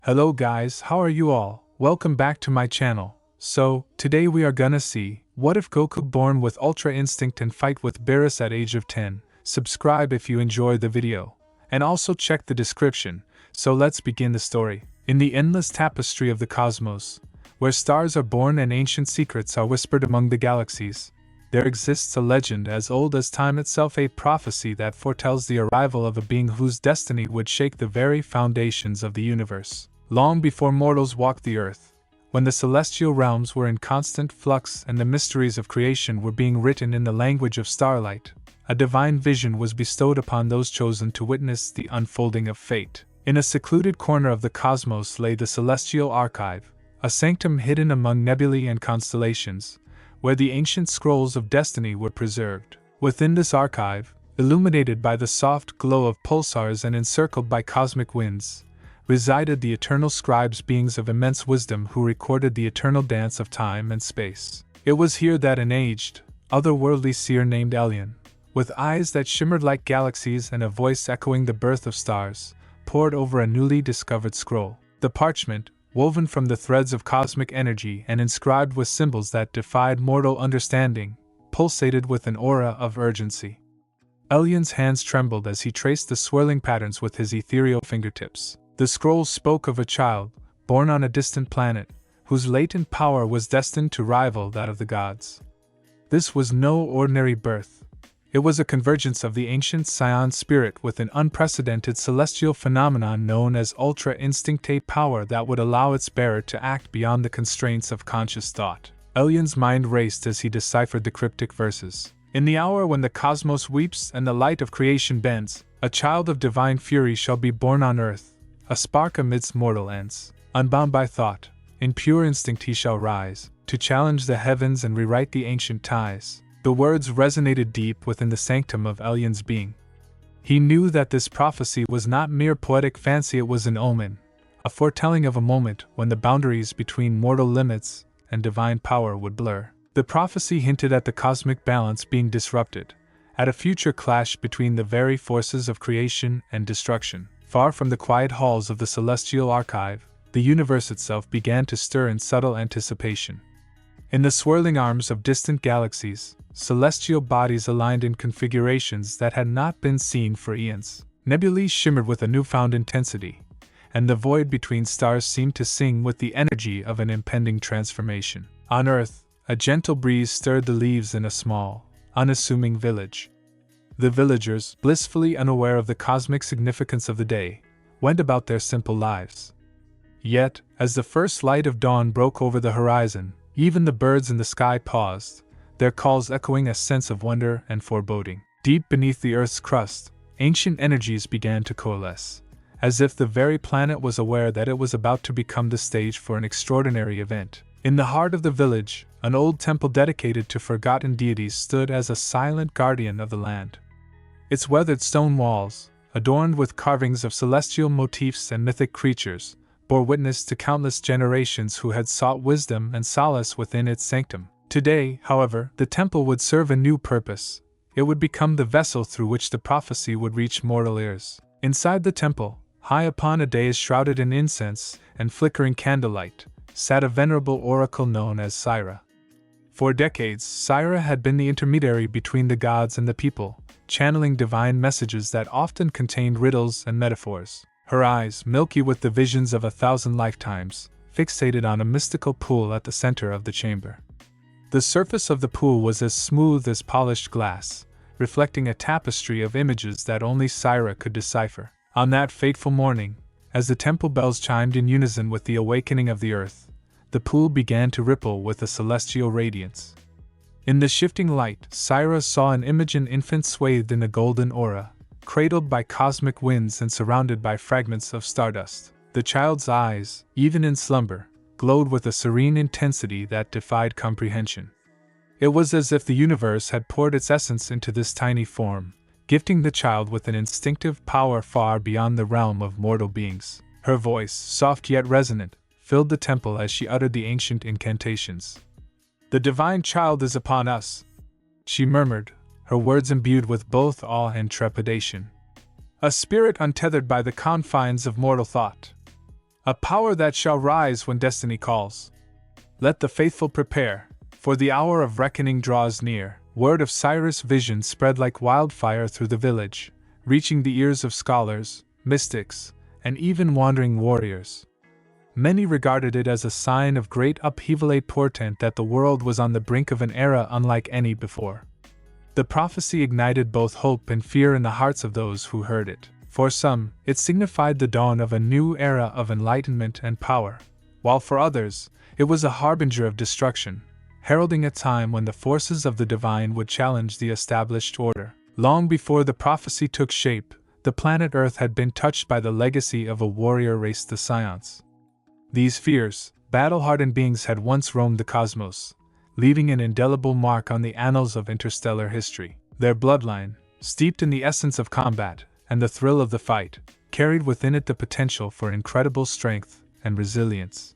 Hello guys, how are you all? Welcome back to my channel. So, today we are gonna see, what if Goku born with Ultra Instinct and fight with Beerus at age of 10? Subscribe if you enjoy the video. And also check the description. So let's begin the story. In the endless tapestry of the cosmos, where stars are born and ancient secrets are whispered among the galaxies, there exists a legend as old as time itself, a prophecy that foretells the arrival of a being whose destiny would shake the very foundations of the universe. Long before mortals walked the earth, when the celestial realms were in constant flux and the mysteries of creation were being written in the language of starlight, a divine vision was bestowed upon those chosen to witness the unfolding of fate. In a secluded corner of the cosmos lay the celestial archive, a sanctum hidden among nebulae and constellations, where the ancient scrolls of destiny were preserved. Within this archive, illuminated by the soft glow of pulsars and encircled by cosmic winds, resided the eternal scribes, beings of immense wisdom who recorded the eternal dance of time and space. It was here that an aged, otherworldly seer named Elion, with eyes that shimmered like galaxies and a voice echoing the birth of stars, pored over a newly discovered scroll. The parchment, woven from the threads of cosmic energy and inscribed with symbols that defied mortal understanding, pulsated with an aura of urgency. Elion's hands trembled as he traced the swirling patterns with his ethereal fingertips. The scroll spoke of a child, born on a distant planet, whose latent power was destined to rival that of the gods. This was no ordinary birth. It was a convergence of the ancient Scion spirit with an unprecedented celestial phenomenon known as Ultra Instinct, a power that would allow its bearer to act beyond the constraints of conscious thought. Elion's mind raced as he deciphered the cryptic verses. In the hour when the cosmos weeps and the light of creation bends, a child of divine fury shall be born on earth, a spark amidst mortal ends. Unbound by thought, in pure instinct he shall rise, to challenge the heavens and rewrite the ancient ties. The words resonated deep within the sanctum of Elion's being. He knew that this prophecy was not mere poetic fancy, it was an omen, a foretelling of a moment when the boundaries between mortal limits and divine power would blur. The prophecy hinted at the cosmic balance being disrupted, at a future clash between the very forces of creation and destruction. Far from the quiet halls of the celestial archive, the universe itself began to stir in subtle anticipation. In the swirling arms of distant galaxies, celestial bodies aligned in configurations that had not been seen for eons. Nebulae shimmered with a newfound intensity, and the void between stars seemed to sing with the energy of an impending transformation. On Earth, a gentle breeze stirred the leaves in a small, unassuming village. The villagers, blissfully unaware of the cosmic significance of the day, went about their simple lives. Yet, as the first light of dawn broke over the horizon, even the birds in the sky paused, their calls echoing a sense of wonder and foreboding. Deep beneath the Earth's crust, ancient energies began to coalesce, as if the very planet was aware that it was about to become the stage for an extraordinary event. In the heart of the village, an old temple dedicated to forgotten deities stood as a silent guardian of the land. Its weathered stone walls, adorned with carvings of celestial motifs and mythic creatures, bore witness to countless generations who had sought wisdom and solace within its sanctum. Today, however, the temple would serve a new purpose. It would become the vessel through which the prophecy would reach mortal ears. Inside the temple, high upon a dais shrouded in incense and flickering candlelight, sat a venerable oracle known as Syra. For decades, Syra had been the intermediary between the gods and the people, channeling divine messages that often contained riddles and metaphors. Her eyes, milky with the visions of 1,000 lifetimes, fixated on a mystical pool at the center of the chamber. The surface of the pool was as smooth as polished glass, reflecting a tapestry of images that only Syra could decipher. On that fateful morning, as the temple bells chimed in unison with the awakening of the earth, the pool began to ripple with a celestial radiance. In the shifting light, Syra saw an image, an infant swathed in a golden aura, cradled by cosmic winds and surrounded by fragments of stardust. The child's eyes, even in slumber, glowed with a serene intensity that defied comprehension. It was as if the universe had poured its essence into this tiny form, gifting the child with an instinctive power far beyond the realm of mortal beings. Her voice, soft yet resonant, filled the temple as she uttered the ancient incantations. "The divine child is upon us," she murmured, her words imbued with both awe and trepidation. "A spirit untethered by the confines of mortal thought. A power that shall rise when destiny calls. Let the faithful prepare, for the hour of reckoning draws near. Word of Cyrus' vision spread like wildfire through the village, reaching the ears of scholars, mystics, and even wandering warriors. Many regarded it as a sign of great upheaval, a portent that the world was on the brink of an era unlike any before. The prophecy ignited both hope and fear in the hearts of those who heard it. For some, it signified the dawn of a new era of enlightenment and power, while for others, it was a harbinger of destruction, heralding a time when the forces of the divine would challenge the established order. Long before the prophecy took shape, the planet Earth had been touched by the legacy of a warrior race, the Scions. These fierce, battle-hardened beings had once roamed the cosmos, leaving an indelible mark on the annals of interstellar history. Their bloodline, steeped in the essence of combat and the thrill of the fight, carried within it the potential for incredible strength and resilience.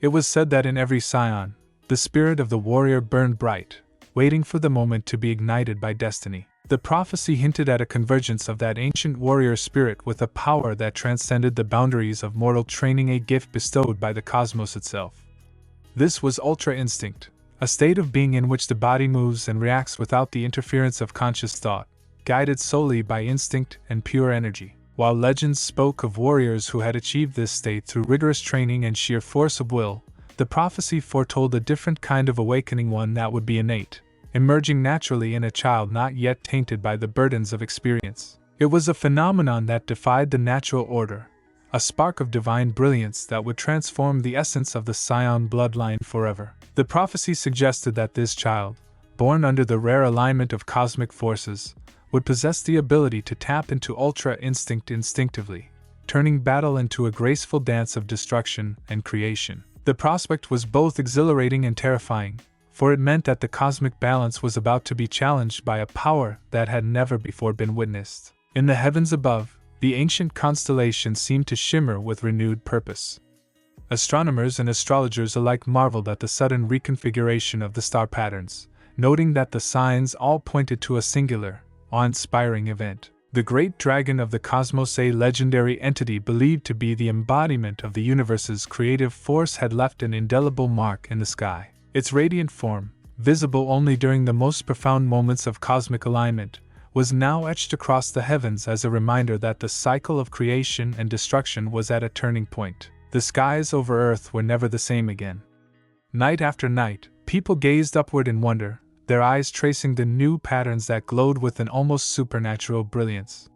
It was said that in every Scion, the spirit of the warrior burned bright, waiting for the moment to be ignited by destiny. The prophecy hinted at a convergence of that ancient warrior spirit with a power that transcended the boundaries of mortal training, a gift bestowed by the cosmos itself. This was Ultra Instinct, a state of being in which the body moves and reacts without the interference of conscious thought, guided solely by instinct and pure energy. While legends spoke of warriors who had achieved this state through rigorous training and sheer force of will, the prophecy foretold a different kind of awakening, one that would be innate, emerging naturally in a child not yet tainted by the burdens of experience. It was a phenomenon that defied the natural order, a spark of divine brilliance that would transform the essence of the Scion bloodline forever. The prophecy suggested that this child, born under the rare alignment of cosmic forces, would possess the ability to tap into ultra instinct instinctively, turning battle into a graceful dance of destruction and creation. The prospect was both exhilarating and terrifying, for it meant that the cosmic balance was about to be challenged by a power that had never before been witnessed. In the heavens above, the ancient constellations seemed to shimmer with renewed purpose. Astronomers and astrologers alike marveled at the sudden reconfiguration of the star patterns, noting that the signs all pointed to a singular, awe-inspiring event. The great dragon of the cosmos, a legendary entity believed to be the embodiment of the universe's creative force, had left an indelible mark in the sky. Its radiant form, visible only during the most profound moments of cosmic alignment, was now etched across the heavens as a reminder that the cycle of creation and destruction was at a turning point. The skies over Earth were never the same again. Night after night, people gazed upward in wonder, their eyes tracing the new patterns that glowed with an almost supernatural brilliance.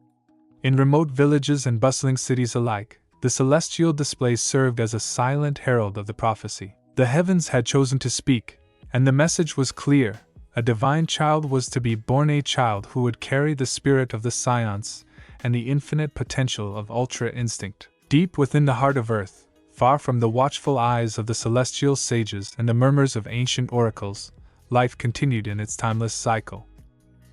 In remote villages and bustling cities alike, the celestial displays served as a silent herald of the prophecy. The heavens had chosen to speak, and the message was clear: a divine child was to be born, a child who would carry the spirit of the Scions and the infinite potential of Ultra Instinct. Deep within the heart of Earth, far from the watchful eyes of the celestial sages and the murmurs of ancient oracles, life continued in its timeless cycle.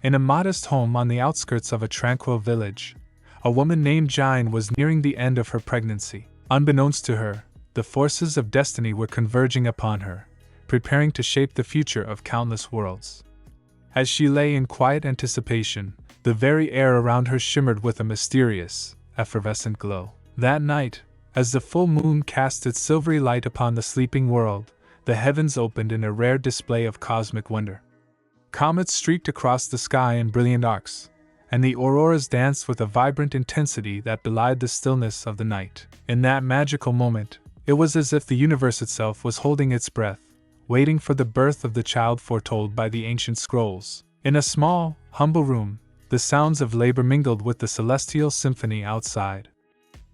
In a modest home on the outskirts of a tranquil village, a woman named Jane was nearing the end of her pregnancy. Unbeknownst to her, the forces of destiny were converging upon her, preparing to shape the future of countless worlds. As she lay in quiet anticipation, the very air around her shimmered with a mysterious, effervescent glow. That night, as the full moon cast its silvery light upon the sleeping world, the heavens opened in a rare display of cosmic wonder. Comets streaked across the sky in brilliant arcs, and the auroras danced with a vibrant intensity that belied the stillness of the night. In that magical moment, it was as if the universe itself was holding its breath, waiting for the birth of the child foretold by the ancient scrolls. In a small, humble room, the sounds of labor mingled with the celestial symphony outside.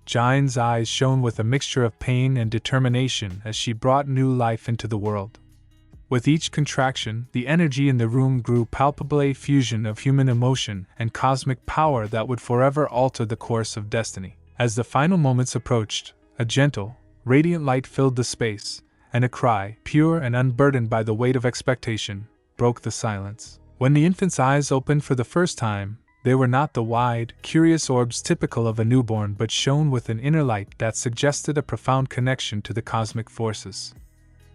Jane's eyes shone with a mixture of pain and determination as she brought new life into the world. With each contraction, the energy in the room grew palpable, a fusion of human emotion and cosmic power that would forever alter the course of destiny. As the final moments approached, a gentle, radiant light filled the space, and a cry, pure and unburdened by the weight of expectation, broke the silence. When the infant's eyes opened for the first time, they were not the wide, curious orbs typical of a newborn, but shone with an inner light that suggested a profound connection to the cosmic forces.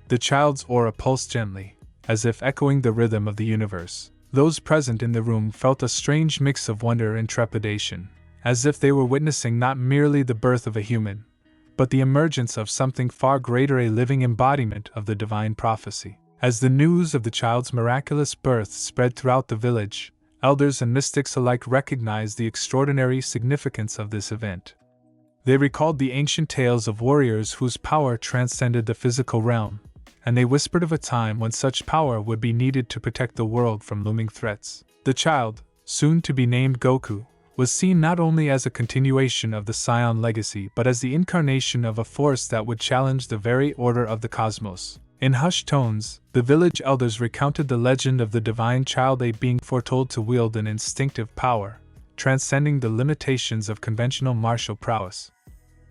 The child's aura pulsed gently, as if echoing the rhythm of the universe. Those present in the room felt a strange mix of wonder and trepidation, as if they were witnessing not merely the birth of a human, but the emergence of something far greater, a living embodiment of the divine prophecy. As the news of the child's miraculous birth spread throughout the village, elders and mystics alike recognized the extraordinary significance of this event. They recalled the ancient tales of warriors whose power transcended the physical realm, and they whispered of a time when such power would be needed to protect the world from looming threats. The child, soon to be named Goku, was seen not only as a continuation of the Saiyan legacy but as the incarnation of a force that would challenge the very order of the cosmos. In hushed tones, the village elders recounted the legend of the divine child, a being foretold to wield an instinctive power, transcending the limitations of conventional martial prowess.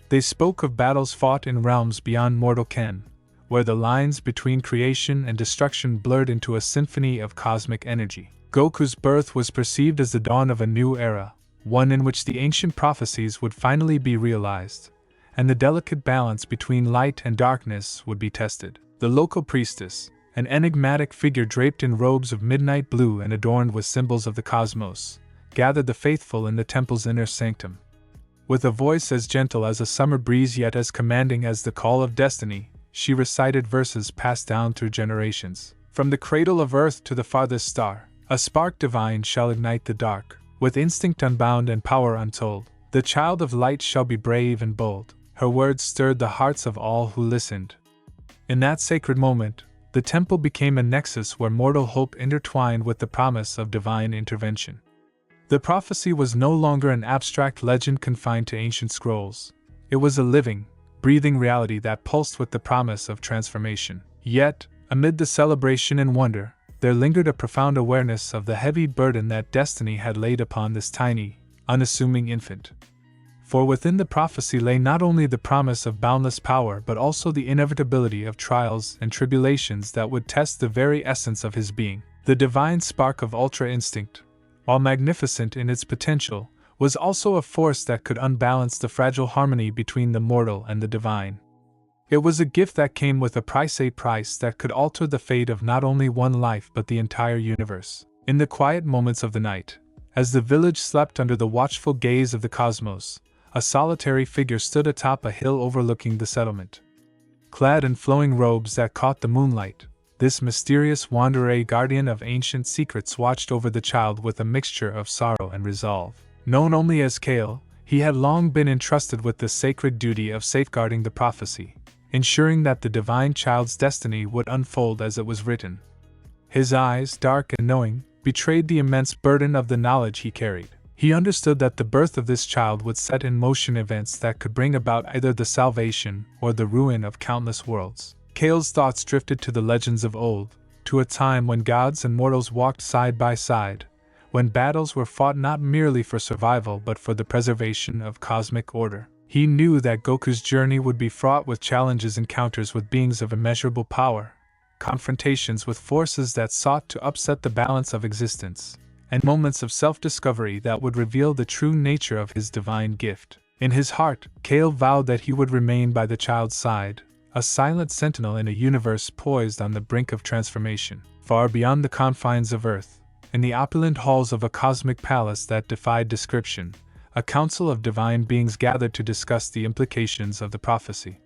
They spoke of battles fought in realms beyond mortal ken, where the lines between creation and destruction blurred into a symphony of cosmic energy. Goku's birth was perceived as the dawn of a new era, one in which the ancient prophecies would finally be realized, and the delicate balance between light and darkness would be tested. The local priestess, an enigmatic figure draped in robes of midnight blue and adorned with symbols of the cosmos, gathered the faithful in the temple's inner sanctum. With a voice as gentle as a summer breeze yet as commanding as the call of destiny, she recited verses passed down through generations. From the cradle of earth to the farthest star, a spark divine shall ignite the dark. With instinct unbound and power untold, the child of light shall be brave and bold. Her words stirred the hearts of all who listened. In that sacred moment, the temple became a nexus where mortal hope intertwined with the promise of divine intervention. The prophecy was no longer an abstract legend confined to ancient scrolls. It was a living, breathing reality that pulsed with the promise of transformation. Yet, amid the celebration and wonder, there lingered a profound awareness of the heavy burden that destiny had laid upon this tiny, unassuming infant. For within the prophecy lay not only the promise of boundless power but also the inevitability of trials and tribulations that would test the very essence of his being. The divine spark of ultra instinct, while magnificent in its potential, was also a force that could unbalance the fragile harmony between the mortal and the divine. It was a gift that came with a price that could alter the fate of not only one life but the entire universe. In the quiet moments of the night, as the village slept under the watchful gaze of the cosmos, a solitary figure stood atop a hill overlooking the settlement. Clad in flowing robes that caught the moonlight, this mysterious wanderer, a guardian of ancient secrets, watched over the child with a mixture of sorrow and resolve. Known only as Kale, he had long been entrusted with the sacred duty of safeguarding the prophecy, ensuring that the divine child's destiny would unfold as it was written. His eyes, dark and knowing, betrayed the immense burden of the knowledge he carried. He understood that the birth of this child would set in motion events that could bring about either the salvation or the ruin of countless worlds. Kale's thoughts drifted to the legends of old, to a time when gods and mortals walked side by side, when battles were fought not merely for survival but for the preservation of cosmic order. He knew that Goku's journey would be fraught with challenges, encounters with beings of immeasurable power, confrontations with forces that sought to upset the balance of existence, and moments of self-discovery that would reveal the true nature of his divine gift. In his heart, Kale vowed that he would remain by the child's side, a silent sentinel in a universe poised on the brink of transformation. Far beyond the confines of Earth, in the opulent halls of a cosmic palace that defied description, a council of divine beings gathered to discuss the implications of the prophecy.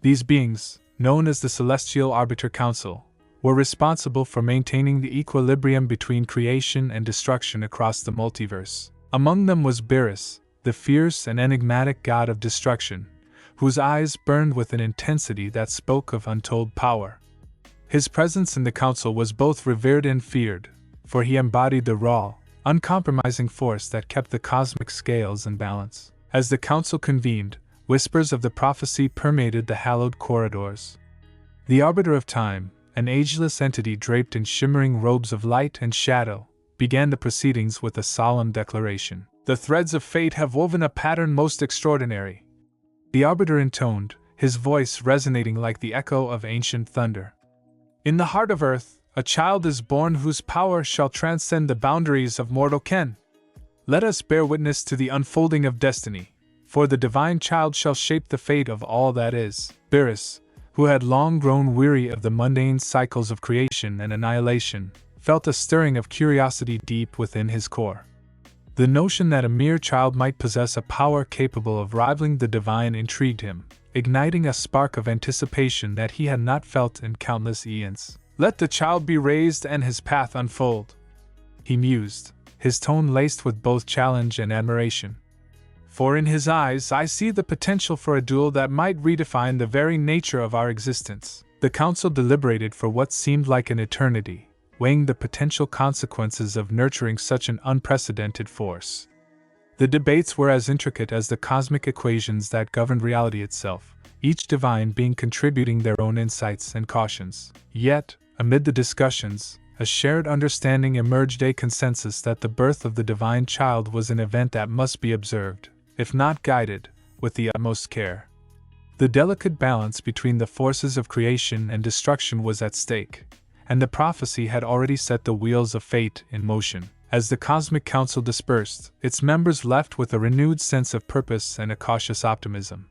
These beings, known as the Celestial Arbiter Council, were responsible for maintaining the equilibrium between creation and destruction across the multiverse. Among them was Beerus, the fierce and enigmatic god of destruction, whose eyes burned with an intensity that spoke of untold power. His presence in the council was both revered and feared, for he embodied the raw, uncompromising force that kept the cosmic scales in balance. As the council convened, whispers of the prophecy permeated the hallowed corridors. The Arbiter of Time, an ageless entity draped in shimmering robes of light and shadow, began the proceedings with a solemn declaration. "The threads of fate have woven a pattern most extraordinary," the Arbiter intoned, his voice resonating like the echo of ancient thunder. "In the heart of Earth, a child is born whose power shall transcend the boundaries of mortal ken. Let us bear witness to the unfolding of destiny, for the divine child shall shape the fate of all that is." Beerus, who had long grown weary of the mundane cycles of creation and annihilation, felt a stirring of curiosity deep within his core. The notion that a mere child might possess a power capable of rivaling the divine intrigued him, igniting a spark of anticipation that he had not felt in countless eons. "Let the child be raised and his path unfold," he mused, his tone laced with both challenge and admiration. "For in his eyes I see the potential for a duel that might redefine the very nature of our existence." The council deliberated for what seemed like an eternity, weighing the potential consequences of nurturing such an unprecedented force. The debates were as intricate as the cosmic equations that governed reality itself, each divine being contributing their own insights and cautions. Yet, amid the discussions, a shared understanding emerged, a consensus that the birth of the divine child was an event that must be observed, if not guided, with the utmost care. The delicate balance between the forces of creation and destruction was at stake, and the prophecy had already set the wheels of fate in motion. As the cosmic council dispersed, its members left with a renewed sense of purpose and a cautious optimism.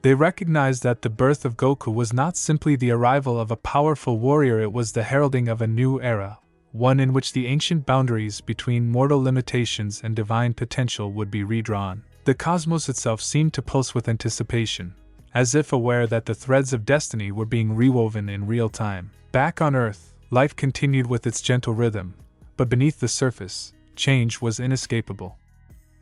They recognized that the birth of Goku was not simply the arrival of a powerful warrior, it was the heralding of a new era, one in which the ancient boundaries between mortal limitations and divine potential would be redrawn. The cosmos itself seemed to pulse with anticipation, as if aware that the threads of destiny were being rewoven in real time. Back on Earth, life continued with its gentle rhythm, but beneath the surface, change was inescapable.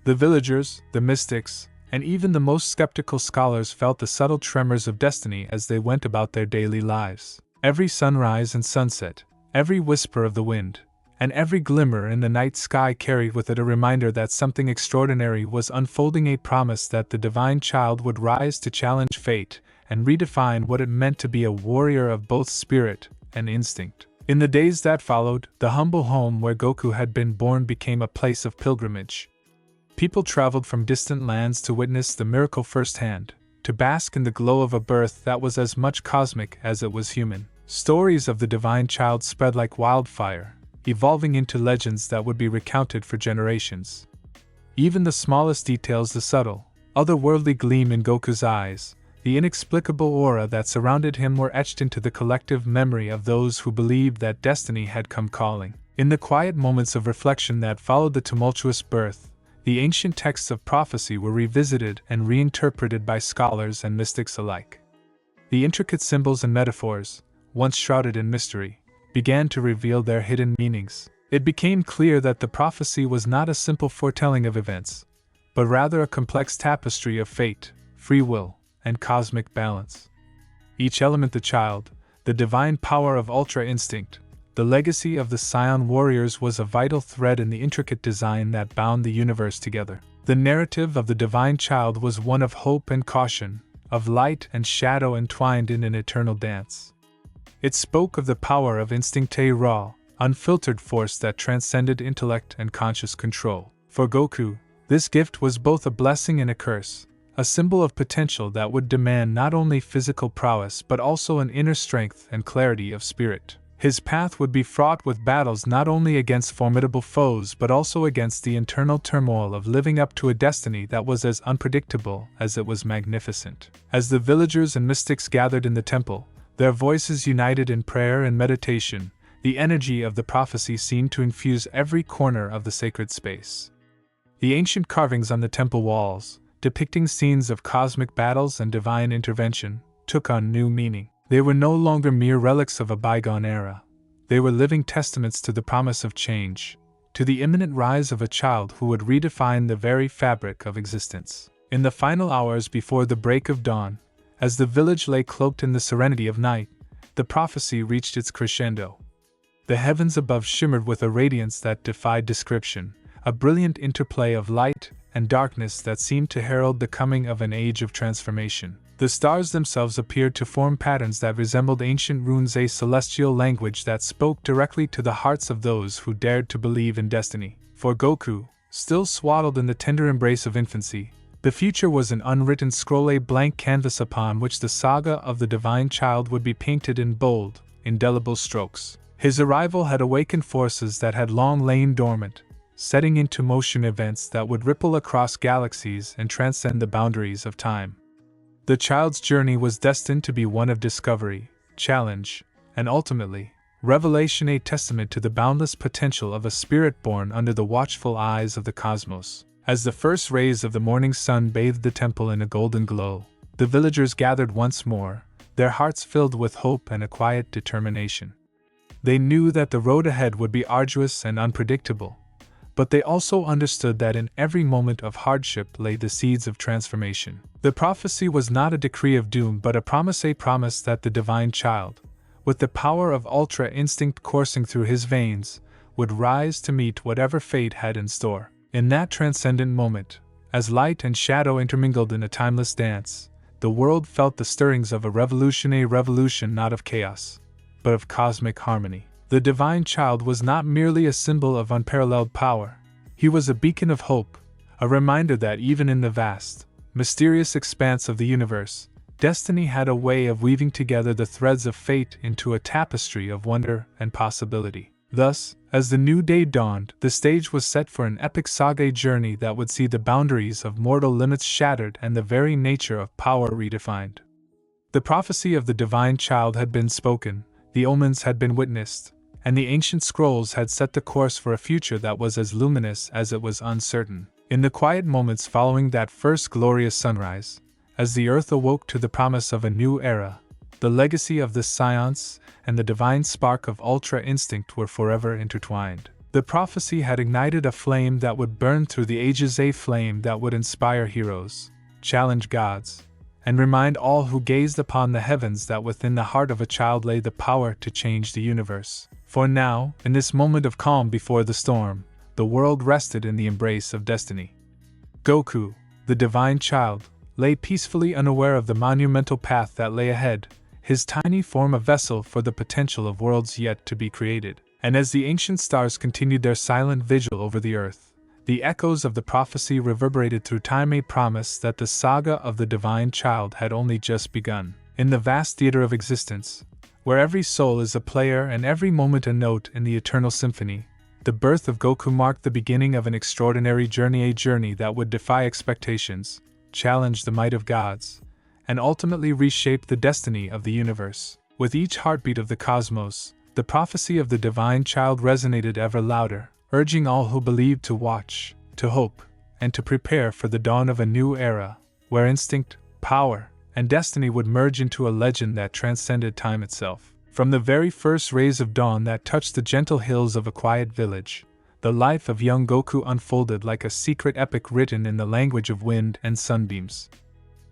The villagers, the mystics, and even the most skeptical scholars felt the subtle tremors of destiny as they went about their daily lives. Every sunrise and sunset, every whisper of the wind, and every glimmer in the night sky carried with it a reminder that something extraordinary was unfolding, a promise that the divine child would rise to challenge fate and redefine what it meant to be a warrior of both spirit and instinct. In the days that followed, the humble home where Goku had been born became a place of pilgrimage. People traveled from distant lands to witness the miracle firsthand, to bask in the glow of a birth that was as much cosmic as it was human. Stories of the divine child spread like wildfire, evolving into legends that would be recounted for generations. Even the smallest details, the subtle, otherworldly gleam in Goku's eyes, the inexplicable aura that surrounded him, were etched into the collective memory of those who believed that destiny had come calling. In the quiet moments of reflection that followed the tumultuous birth, the ancient texts of prophecy were revisited and reinterpreted by scholars and mystics alike. The intricate symbols and metaphors, once shrouded in mystery, began to reveal their hidden meanings. It became clear that the prophecy was not a simple foretelling of events, but rather a complex tapestry of fate, free will, and cosmic balance. Each element, the child, the divine power of ultra instinct, the legacy of the Scion warriors, was a vital thread in the intricate design that bound the universe together. The narrative of the divine child was one of hope and caution, of light and shadow entwined in an eternal dance. It spoke of the power of instinct, a raw, unfiltered force that transcended intellect and conscious control. For Goku, this gift was both a blessing and a curse, a symbol of potential that would demand not only physical prowess but also an inner strength and clarity of spirit. His path would be fraught with battles not only against formidable foes but also against the internal turmoil of living up to a destiny that was as unpredictable as it was magnificent. As the villagers and mystics gathered in the temple, their voices united in prayer and meditation, the energy of the prophecy seemed to infuse every corner of the sacred space. The ancient carvings on the temple walls, depicting scenes of cosmic battles and divine intervention, took on new meaning. They were no longer mere relics of a bygone era. They were living testaments to the promise of change, to the imminent rise of a child who would redefine the very fabric of existence. In the final hours before the break of dawn, as the village lay cloaked in the serenity of night, the prophecy reached its crescendo. The heavens above shimmered with a radiance that defied description, a brilliant interplay of light and darkness that seemed to herald the coming of an age of transformation. The stars themselves appeared to form patterns that resembled ancient runes, a celestial language that spoke directly to the hearts of those who dared to believe in destiny. For Goku, still swaddled in the tender embrace of infancy, the future was an unwritten scroll, a blank canvas upon which the saga of the divine child would be painted in bold, indelible strokes. His arrival had awakened forces that had long lain dormant, setting into motion events that would ripple across galaxies and transcend the boundaries of time. The child's journey was destined to be one of discovery, challenge, and ultimately, revelation, a testament to the boundless potential of a spirit born under the watchful eyes of the cosmos. As the first rays of the morning sun bathed the temple in a golden glow, The villagers gathered once more, their hearts filled with hope and a quiet determination. They knew that the road ahead would be arduous and unpredictable, but they also understood that in every moment of hardship lay the seeds of transformation. The prophecy was not a decree of doom but a promise that the divine child, with the power of ultra instinct coursing through his veins, would rise to meet whatever fate had in store. In that transcendent moment, as light and shadow intermingled in a timeless dance, the world felt the stirrings of a revolutionary revolution, not of chaos, but of cosmic harmony. The divine child was not merely a symbol of unparalleled power. He was a beacon of hope, a reminder that even in the vast, mysterious expanse of the universe, destiny had a way of weaving together the threads of fate into a tapestry of wonder and possibility. Thus, as the new day dawned, the stage was set for an epic saga journey that would see the boundaries of mortal limits shattered and the very nature of power redefined. The prophecy of the divine child had been spoken, the omens had been witnessed, and the ancient scrolls had set the course for a future that was as luminous as it was uncertain. In the quiet moments following that first glorious sunrise, as the earth awoke to the promise of a new era, the legacy of the science and the divine spark of ultra instinct were forever intertwined. The prophecy had ignited a flame that would burn through the ages, a flame that would inspire heroes, challenge gods, and remind all who gazed upon the heavens that within the heart of a child lay the power to change the universe. For now, in this moment of calm before the storm, the world rested in the embrace of destiny. Goku, the divine child, lay peacefully unaware of the monumental path that lay ahead, his tiny form a vessel for the potential of worlds yet to be created. And as the ancient stars continued their silent vigil over the earth, the echoes of the prophecy reverberated through time, a promise that the saga of the divine child had only just begun. In the vast theater of existence, where every soul is a player and every moment a note in the eternal symphony, the birth of Goku marked the beginning of an extraordinary journey, a journey that would defy expectations, challenge the might of gods, and ultimately reshape the destiny of the universe. With each heartbeat of the cosmos, the prophecy of the divine child resonated ever louder, urging all who believed to watch, to hope, and to prepare for the dawn of a new era, where instinct, power, and destiny would merge into a legend that transcended time itself. From the very first rays of dawn that touched the gentle hills of a quiet village, the life of young Goku unfolded like a secret epic written in the language of wind and sunbeams.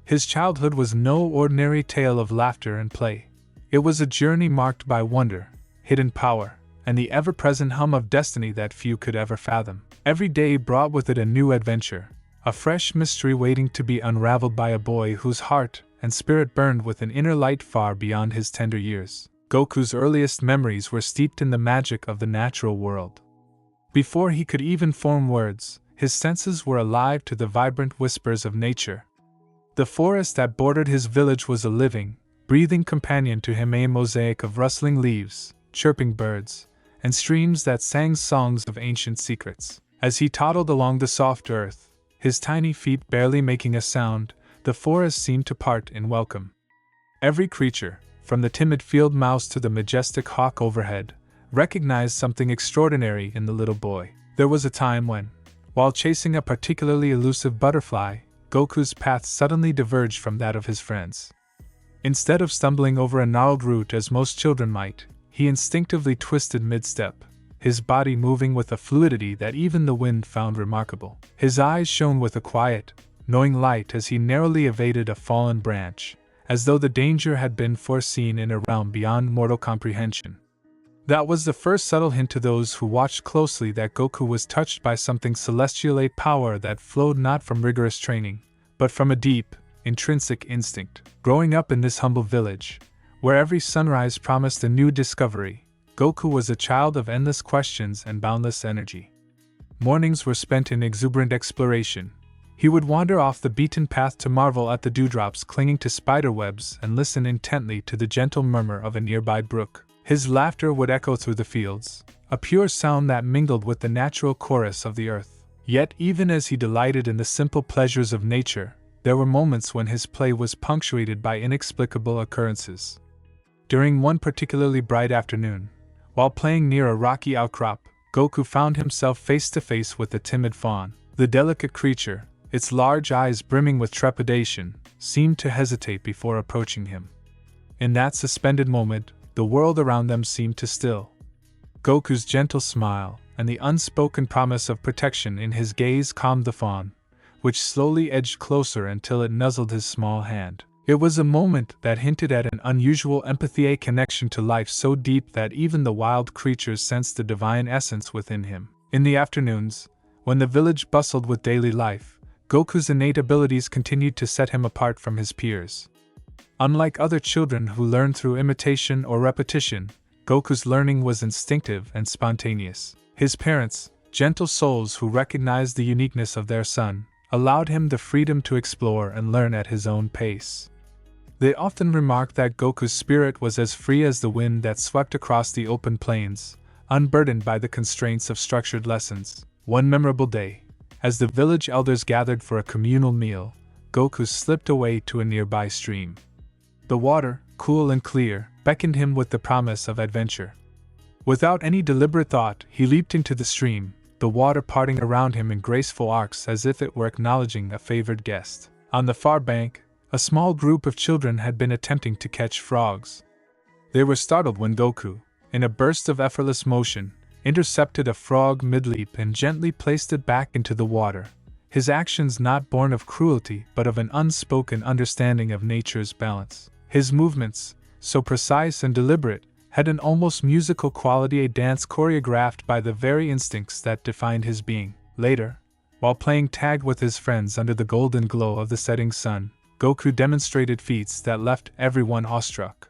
His childhood was no ordinary tale of laughter and play. It was a journey marked by wonder, hidden power, and the ever-present hum of destiny that few could ever fathom. Every day brought with it a new adventure, a fresh mystery waiting to be unraveled by a boy whose heart and spirit burned with an inner light far beyond his tender years. Goku's earliest memories were steeped in the magic of the natural world. Before he could even form words, his senses were alive to the vibrant whispers of nature. The forest that bordered his village was a living, breathing companion to him, a mosaic of rustling leaves, chirping birds, and streams that sang songs of ancient secrets. As he toddled along the soft earth, his tiny feet barely making a sound, the forest seemed to part in welcome. Every creature, from the timid field mouse to the majestic hawk overhead, recognized something extraordinary in the little boy. There was a time when, while chasing a particularly elusive butterfly, Goku's path suddenly diverged from that of his friends. Instead of stumbling over a gnarled root as most children might, he instinctively twisted mid-step, his body moving with a fluidity that even the wind found remarkable. His eyes shone with a quiet, knowing light as he narrowly evaded a fallen branch, as though the danger had been foreseen in a realm beyond mortal comprehension. That was the first subtle hint to those who watched closely that Goku was touched by something celestial, a power that flowed not from rigorous training, but from a deep, intrinsic instinct. Growing up in this humble village, where every sunrise promised a new discovery, Goku was a child of endless questions and boundless energy. Mornings were spent in exuberant exploration. He would wander off the beaten path to marvel at the dewdrops clinging to spiderwebs and listen intently to the gentle murmur of a nearby brook. His laughter would echo through the fields, a pure sound that mingled with the natural chorus of the earth. Yet even as he delighted in the simple pleasures of nature, there were moments when his play was punctuated by inexplicable occurrences. During one particularly bright afternoon, while playing near a rocky outcrop, Goku found himself face to face with the timid fawn. The delicate creature, its large eyes brimming with trepidation, seemed to hesitate before approaching him. In that suspended moment, the world around them seemed to still. Goku's gentle smile and the unspoken promise of protection in his gaze calmed the fawn, which slowly edged closer until it nuzzled his small hand. It was a moment that hinted at an unusual empathy, a connection to life so deep that even the wild creatures sensed the divine essence within him. In the afternoons, when the village bustled with daily life, Goku's innate abilities continued to set him apart from his peers. Unlike other children who learn through imitation or repetition, Goku's learning was instinctive and spontaneous. His parents, gentle souls who recognized the uniqueness of their son, allowed him the freedom to explore and learn at his own pace. They often remarked that Goku's spirit was as free as the wind that swept across the open plains, unburdened by the constraints of structured lessons. One memorable day, as the village elders gathered for a communal meal, Goku slipped away to a nearby stream. The water, cool and clear, beckoned him with the promise of adventure. Without any deliberate thought, he leaped into the stream, the water parting around him in graceful arcs as if it were acknowledging a favored guest. On the far bank, a small group of children had been attempting to catch frogs. They were startled when Goku, in a burst of effortless motion, intercepted a frog mid-leap and gently placed it back into the water, his actions not born of cruelty but of an unspoken understanding of nature's balance. His movements, so precise and deliberate, had an almost musical quality, a dance choreographed by the very instincts that defined his being. Later, while playing tag with his friends under the golden glow of the setting sun, Goku demonstrated feats that left everyone awestruck.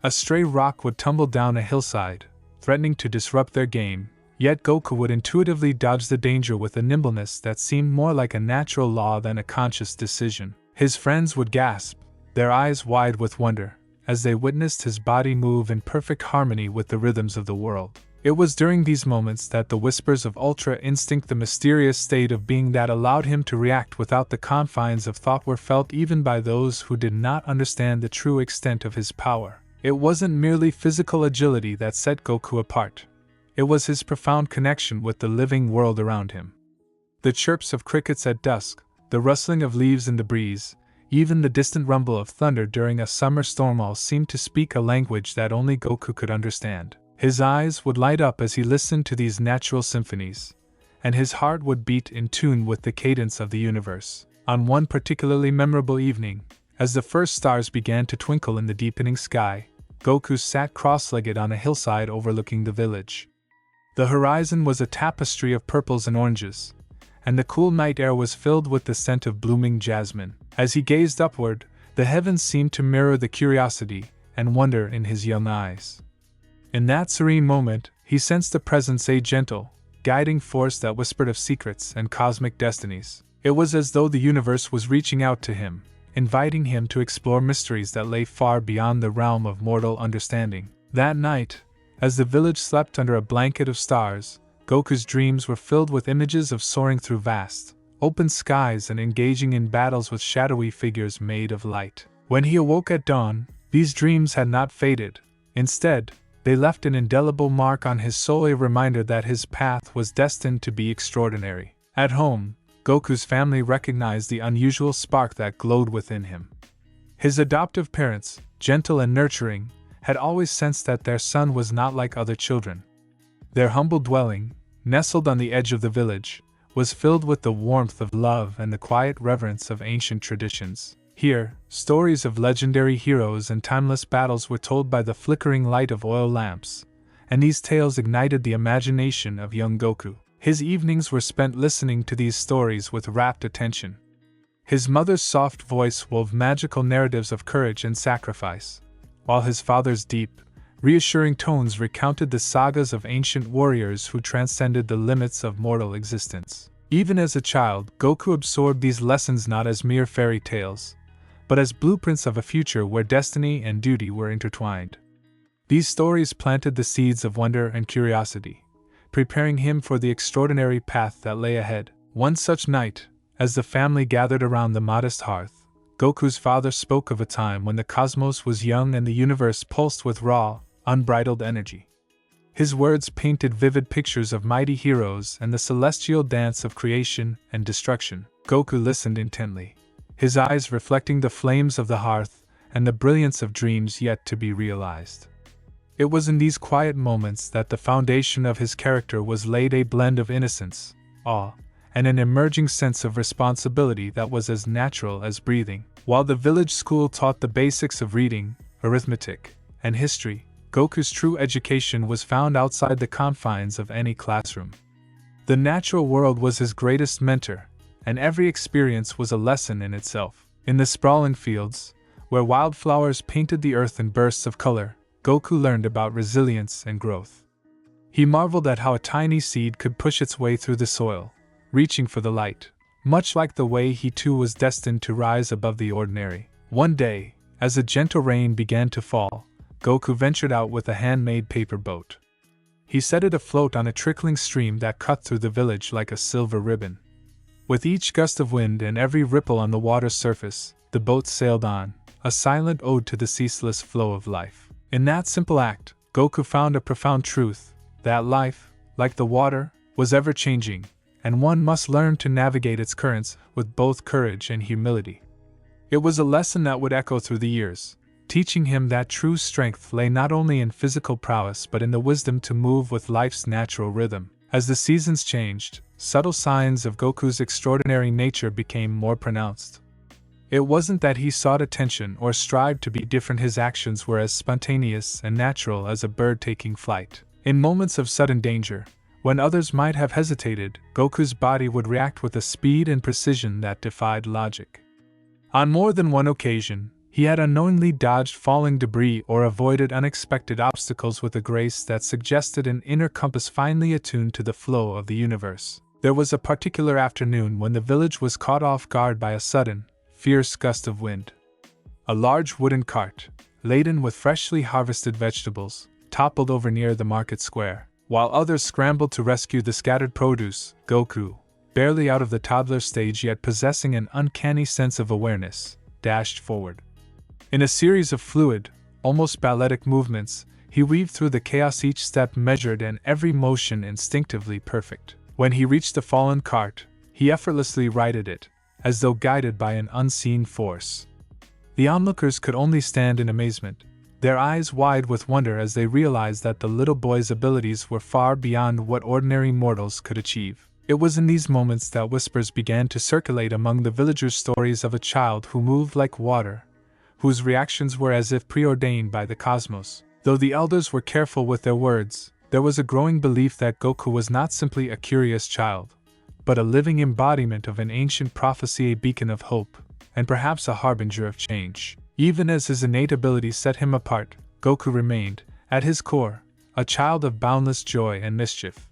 A stray rock would tumble down a hillside, threatening to disrupt their game, yet Goku would intuitively dodge the danger with a nimbleness that seemed more like a natural law than a conscious decision. His friends would gasp, their eyes wide with wonder, as they witnessed his body move in perfect harmony with the rhythms of the world. It was during these moments that the whispers of Ultra Instinct, the mysterious state of being that allowed him to react without the confines of thought, were felt even by those who did not understand the true extent of his power. It wasn't merely physical agility that set Goku apart. It was his profound connection with the living world around him. The chirps of crickets at dusk, the rustling of leaves in the breeze, even the distant rumble of thunder during a summer storm all seemed to speak a language that only Goku could understand. His eyes would light up as he listened to these natural symphonies, and his heart would beat in tune with the cadence of the universe. On one particularly memorable evening, as the first stars began to twinkle in the deepening sky, Goku sat cross-legged on a hillside overlooking the village. The horizon was a tapestry of purples and oranges, and the cool night air was filled with the scent of blooming jasmine. As he gazed upward, the heavens seemed to mirror the curiosity and wonder in his young eyes. In that serene moment, he sensed a presence, a gentle, guiding force that whispered of secrets and cosmic destinies. It was as though the universe was reaching out to him, inviting him to explore mysteries that lay far beyond the realm of mortal understanding. That night, as the village slept under a blanket of stars, Goku's dreams were filled with images of soaring through vast, open skies and engaging in battles with shadowy figures made of light. When he awoke at dawn, these dreams had not faded. Instead, they left an indelible mark on his soul, a reminder that his path was destined to be extraordinary. At home, Goku's family recognized the unusual spark that glowed within him. His adoptive parents, gentle and nurturing, had always sensed that their son was not like other children. Their humble dwelling, nestled on the edge of the village, was filled with the warmth of love and the quiet reverence of ancient traditions. Here, stories of legendary heroes and timeless battles were told by the flickering light of oil lamps, and these tales ignited the imagination of young Goku. His evenings were spent listening to these stories with rapt attention. His mother's soft voice wove magical narratives of courage and sacrifice, while his father's deep, reassuring tones recounted the sagas of ancient warriors who transcended the limits of mortal existence. Even as a child, Goku absorbed these lessons not as mere fairy tales, but as blueprints of a future where destiny and duty were intertwined. These stories planted the seeds of wonder and curiosity, preparing him for the extraordinary path that lay ahead. One such night, as the family gathered around the modest hearth, Goku's father spoke of a time when the cosmos was young and the universe pulsed with raw, unbridled energy. His words painted vivid pictures of mighty heroes and the celestial dance of creation and destruction. Goku listened intently, his eyes reflecting the flames of the hearth and the brilliance of dreams yet to be realized. It was in these quiet moments that the foundation of his character was laid, a blend of innocence, awe, and an emerging sense of responsibility that was as natural as breathing. While the village school taught the basics of reading, arithmetic, and history, Goku's true education was found outside the confines of any classroom. The natural world was his greatest mentor, and every experience was a lesson in itself. In the sprawling fields, where wildflowers painted the earth in bursts of color, Goku learned about resilience and growth. He marveled at how a tiny seed could push its way through the soil, reaching for the light, much like the way he too was destined to rise above the ordinary. One day, as a gentle rain began to fall, Goku ventured out with a handmade paper boat. He set it afloat on a trickling stream that cut through the village like a silver ribbon. With each gust of wind and every ripple on the water's surface, the boat sailed on, a silent ode to the ceaseless flow of life. In that simple act, Goku found a profound truth, that life, like the water, was ever-changing, and one must learn to navigate its currents with both courage and humility. It was a lesson that would echo through the years, teaching him that true strength lay not only in physical prowess but in the wisdom to move with life's natural rhythm. As the seasons changed, subtle signs of Goku's extraordinary nature became more pronounced. It wasn't that he sought attention or strived to be different, his actions were as spontaneous and natural as a bird taking flight. In moments of sudden danger, when others might have hesitated, Goku's body would react with a speed and precision that defied logic. On more than one occasion, he had unknowingly dodged falling debris or avoided unexpected obstacles with a grace that suggested an inner compass finely attuned to the flow of the universe. There was a particular afternoon when the village was caught off guard by a sudden, fierce gust of wind. A large wooden cart, laden with freshly harvested vegetables, toppled over near the market square. While others scrambled to rescue the scattered produce, Goku, barely out of the toddler stage yet possessing an uncanny sense of awareness, dashed forward. In a series of fluid, almost balletic movements, he weaved through the chaos, each step measured and every motion instinctively perfect. When he reached the fallen cart, he effortlessly righted it, as though guided by an unseen force. The onlookers could only stand in amazement, their eyes wide with wonder as they realized that the little boy's abilities were far beyond what ordinary mortals could achieve. It was in these moments that whispers began to circulate among the villagers, stories of a child who moved like water, whose reactions were as if preordained by the cosmos. Though the elders were careful with their words, there was a growing belief that Goku was not simply a curious child, but a living embodiment of an ancient prophecy, a beacon of hope, and perhaps a harbinger of change. Even as his innate abilities set him apart, Goku remained, at his core, a child of boundless joy and mischief.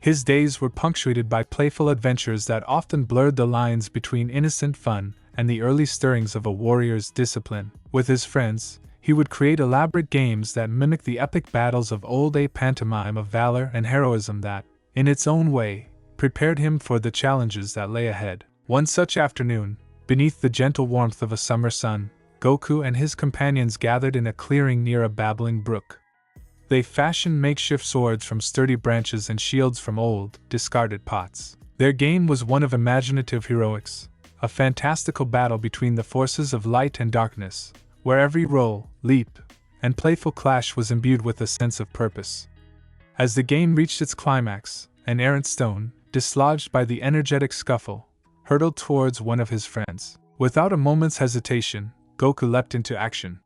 His days were punctuated by playful adventures that often blurred the lines between innocent fun and the early stirrings of a warrior's discipline. With his friends, he would create elaborate games that mimicked the epic battles of old, a pantomime of valor and heroism that, in its own way, prepared him for the challenges that lay ahead. One such afternoon, beneath the gentle warmth of a summer sun, Goku and his companions gathered in a clearing near a babbling brook. They fashioned makeshift swords from sturdy branches and shields from old, discarded pots. Their game was one of imaginative heroics, a fantastical battle between the forces of light and darkness, where every roll, leap, and playful clash was imbued with a sense of purpose. As the game reached its climax, an errant stone, dislodged by the energetic scuffle, hurtled towards one of his friends. Without a moment's hesitation, Goku leapt into action.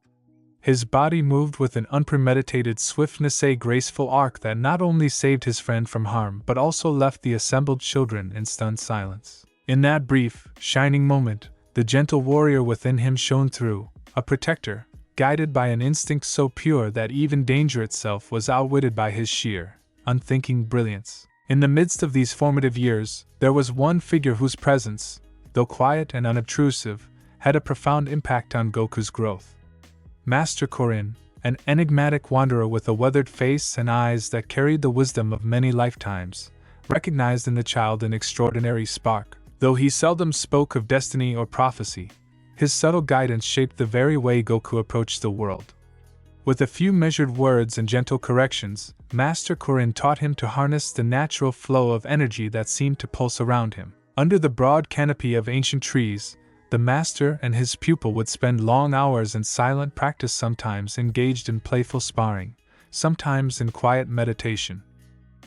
His body moved with an unpremeditated swiftness, a graceful arc that not only saved his friend from harm but also left the assembled children in stunned silence. In that brief, shining moment, the gentle warrior within him shone through, a protector, guided by an instinct so pure that even danger itself was outwitted by his sheer, unthinking brilliance. In the midst of these formative years, there was one figure whose presence, though quiet and unobtrusive, had a profound impact on Goku's growth. Master Korin, an enigmatic wanderer with a weathered face and eyes that carried the wisdom of many lifetimes, recognized in the child an extraordinary spark. Though he seldom spoke of destiny or prophecy, his subtle guidance shaped the very way Goku approached the world. With a few measured words and gentle corrections, Master Korin taught him to harness the natural flow of energy that seemed to pulse around him. Under the broad canopy of ancient trees, the master and his pupil would spend long hours in silent practice, sometimes engaged in playful sparring, sometimes in quiet meditation.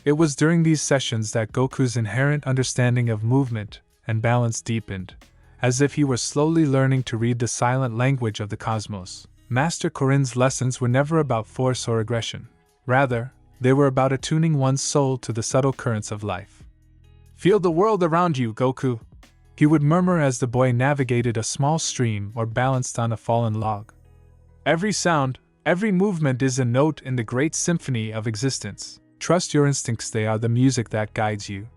It was during these sessions that Goku's inherent understanding of movement and balance deepened, as if he were slowly learning to read the silent language of the cosmos. Master Korin's lessons were never about force or aggression. Rather, they were about attuning one's soul to the subtle currents of life. "Feel the world around you, Goku," he would murmur as the boy navigated a small stream or balanced on a fallen log. "Every sound, every movement is a note in the great symphony of existence. Trust your instincts, they are the music that guides you."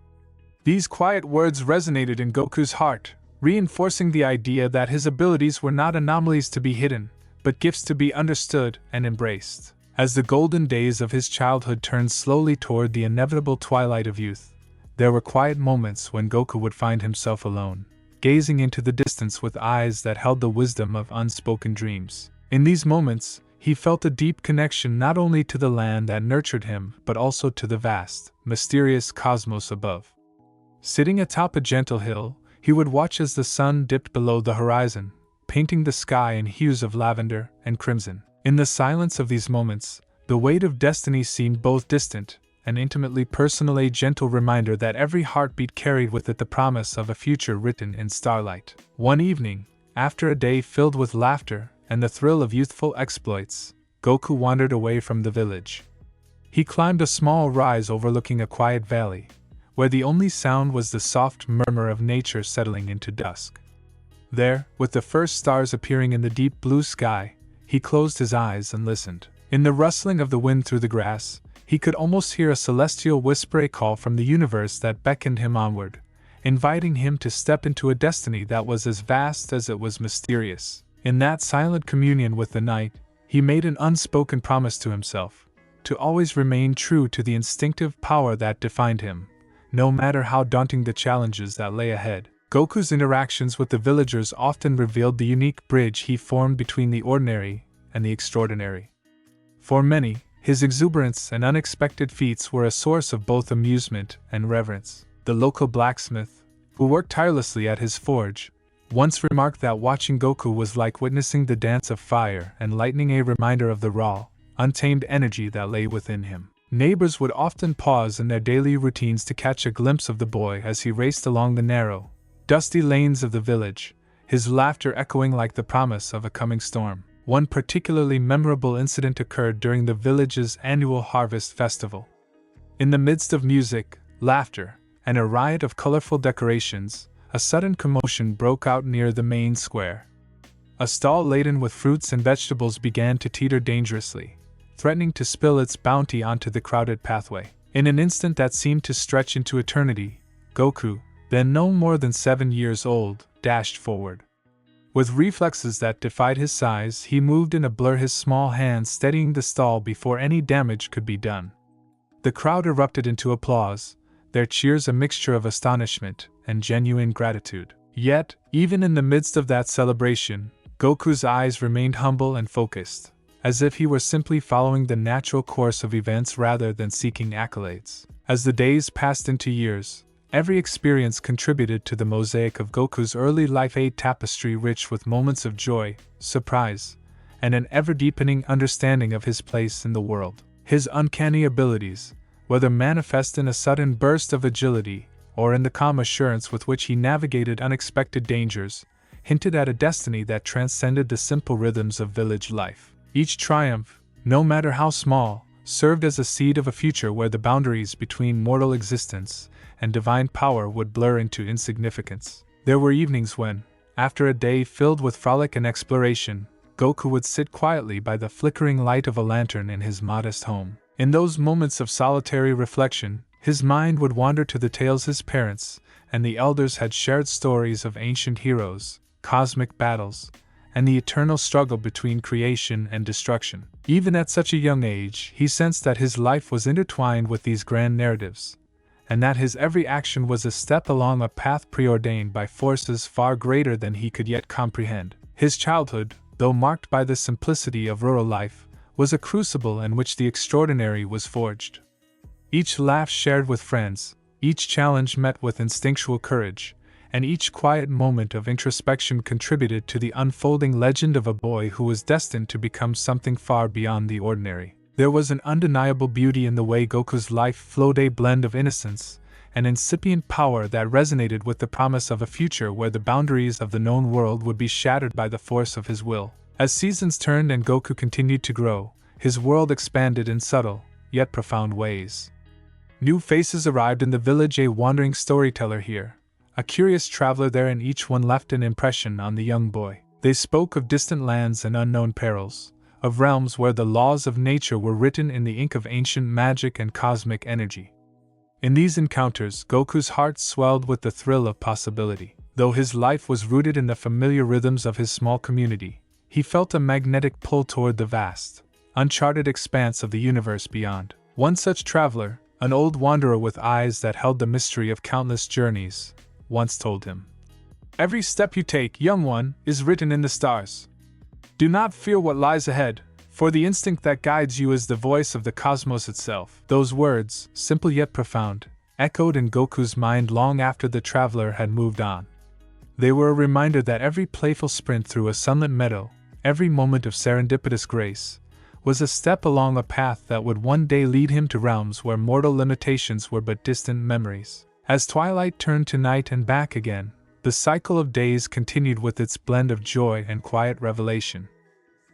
These quiet words resonated in Goku's heart, reinforcing the idea that his abilities were not anomalies to be hidden, but gifts to be understood and embraced. As the golden days of his childhood turned slowly toward the inevitable twilight of youth, there were quiet moments when Goku would find himself alone, gazing into the distance with eyes that held the wisdom of unspoken dreams. In these moments, he felt a deep connection not only to the land that nurtured him, but also to the vast, mysterious cosmos above. Sitting atop a gentle hill, he would watch as the sun dipped below the horizon, painting the sky in hues of lavender and crimson. In the silence of these moments, the weight of destiny seemed both distant and intimately personal, a gentle reminder that every heartbeat carried with it the promise of a future written in starlight. One evening, after a day filled with laughter and the thrill of youthful exploits, Goku wandered away from the village. He climbed a small rise overlooking a quiet valley, where the only sound was the soft murmur of nature settling into dusk. There, with the first stars appearing in the deep blue sky, he closed his eyes and listened. In the rustling of the wind through the grass, he could almost hear a celestial whisper, a call from the universe that beckoned him onward, inviting him to step into a destiny that was as vast as it was mysterious. In that silent communion with the night, he made an unspoken promise to himself, to always remain true to the instinctive power that defined him, no matter how daunting the challenges that lay ahead. Goku's interactions with the villagers often revealed the unique bridge he formed between the ordinary and the extraordinary. For many, his exuberance and unexpected feats were a source of both amusement and reverence. The local blacksmith, who worked tirelessly at his forge, once remarked that watching Goku was like witnessing the dance of fire and lightning, a reminder of the raw, untamed energy that lay within him. Neighbors would often pause in their daily routines to catch a glimpse of the boy as he raced along the narrow, dusty lanes of the village, his laughter echoing like the promise of a coming storm. One particularly memorable incident occurred during the village's annual harvest festival. In the midst of music, laughter, and a riot of colorful decorations, a sudden commotion broke out near the main square. A stall laden with fruits and vegetables began to teeter dangerously, threatening to spill its bounty onto the crowded pathway. In an instant that seemed to stretch into eternity, Goku, then no more than 7 years old, dashed forward. With reflexes that defied his size, he moved in a blur, his small hands steadying the stall before any damage could be done. The crowd erupted into applause, their cheers a mixture of astonishment and genuine gratitude. Yet, even in the midst of that celebration, Goku's eyes remained humble and focused, as if he were simply following the natural course of events rather than seeking accolades. As the days passed into years, every experience contributed to the mosaic of Goku's early life, a tapestry rich with moments of joy, surprise, and an ever-deepening understanding of his place in the world. His uncanny abilities, whether manifest in a sudden burst of agility or in the calm assurance with which he navigated unexpected dangers, hinted at a destiny that transcended the simple rhythms of village life. Each triumph, no matter how small, served as a seed of a future where the boundaries between mortal existence and divine power would blur into insignificance. There were evenings when, after a day filled with frolic and exploration, Goku would sit quietly by the flickering light of a lantern in his modest home. In those moments of solitary reflection, his mind would wander to the tales his parents and the elders had shared, stories of ancient heroes, cosmic battles, and the eternal struggle between creation and destruction. Even at such a young age, he sensed that his life was intertwined with these grand narratives, and that his every action was a step along a path preordained by forces far greater than he could yet comprehend. His childhood, though marked by the simplicity of rural life, was a crucible in which the extraordinary was forged. Each laugh shared with friends, each challenge met with instinctual courage, and each quiet moment of introspection contributed to the unfolding legend of a boy who was destined to become something far beyond the ordinary. There was an undeniable beauty in the way Goku's life flowed, a blend of innocence and incipient power that resonated with the promise of a future where the boundaries of the known world would be shattered by the force of his will. As seasons turned and Goku continued to grow, his world expanded in subtle, yet profound ways. New faces arrived in the village, a wandering storyteller here, a curious traveler there, and each one left an impression on the young boy. They spoke of distant lands and unknown perils, of realms where the laws of nature were written in the ink of ancient magic and cosmic energy. In these encounters, Goku's heart swelled with the thrill of possibility. Though his life was rooted in the familiar rhythms of his small community, he felt a magnetic pull toward the vast, uncharted expanse of the universe beyond. One such traveler, an old wanderer with eyes that held the mystery of countless journeys, once told him, "Every step you take, young one, is written in the stars. Do not fear what lies ahead, for the instinct that guides you is the voice of the cosmos itself." Those words, simple yet profound, echoed in Goku's mind long after the traveler had moved on. They were a reminder that every playful sprint through a sunlit meadow, every moment of serendipitous grace, was a step along a path that would one day lead him to realms where mortal limitations were but distant memories. As twilight turned to night and back again, the cycle of days continued with its blend of joy and quiet revelation.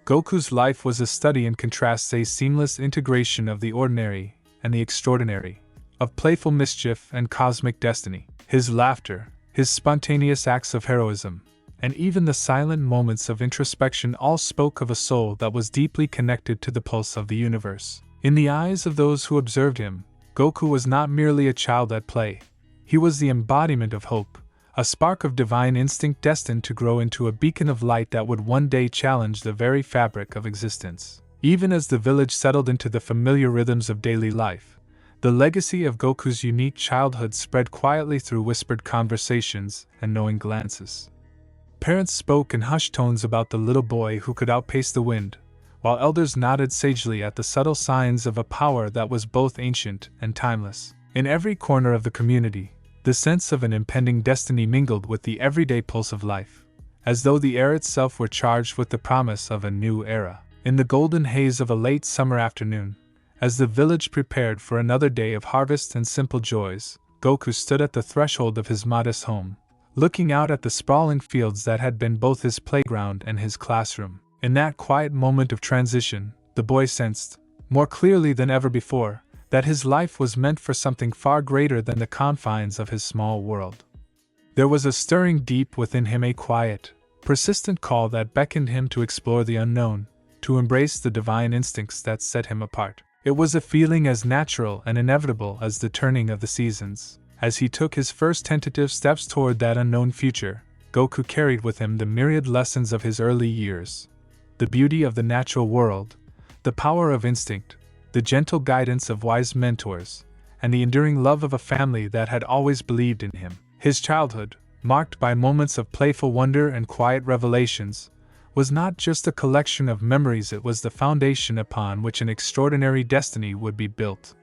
Goku's life was a study in contrasts, a seamless integration of the ordinary and the extraordinary, of playful mischief and cosmic destiny. His laughter, his spontaneous acts of heroism, and even the silent moments of introspection all spoke of a soul that was deeply connected to the pulse of the universe. In the eyes of those who observed him, Goku was not merely a child at play. He was the embodiment of hope, a spark of divine instinct destined to grow into a beacon of light that would one day challenge the very fabric of existence. Even as the village settled into the familiar rhythms of daily life, the legacy of Goku's unique childhood spread quietly through whispered conversations and knowing glances. Parents spoke in hushed tones about the little boy who could outpace the wind, while elders nodded sagely at the subtle signs of a power that was both ancient and timeless. In every corner of the community, the sense of an impending destiny mingled with the everyday pulse of life, as though the air itself were charged with the promise of a new era. In the golden haze of a late summer afternoon, as the village prepared for another day of harvest and simple joys, Goku stood at the threshold of his modest home, looking out at the sprawling fields that had been both his playground and his classroom. In that quiet moment of transition, the boy sensed, more clearly than ever before, that his life was meant for something far greater than the confines of his small world. There was a stirring deep within him, a quiet, persistent call that beckoned him to explore the unknown, to embrace the divine instincts that set him apart. It was a feeling as natural and inevitable as the turning of the seasons. As he took his first tentative steps toward that unknown future, Goku carried with him the myriad lessons of his early years, the beauty of the natural world, the power of instinct, the gentle guidance of wise mentors, and the enduring love of a family that had always believed in him. His childhood, marked by moments of playful wonder and quiet revelations, was not just a collection of memories, it was the foundation upon which an extraordinary destiny would be built.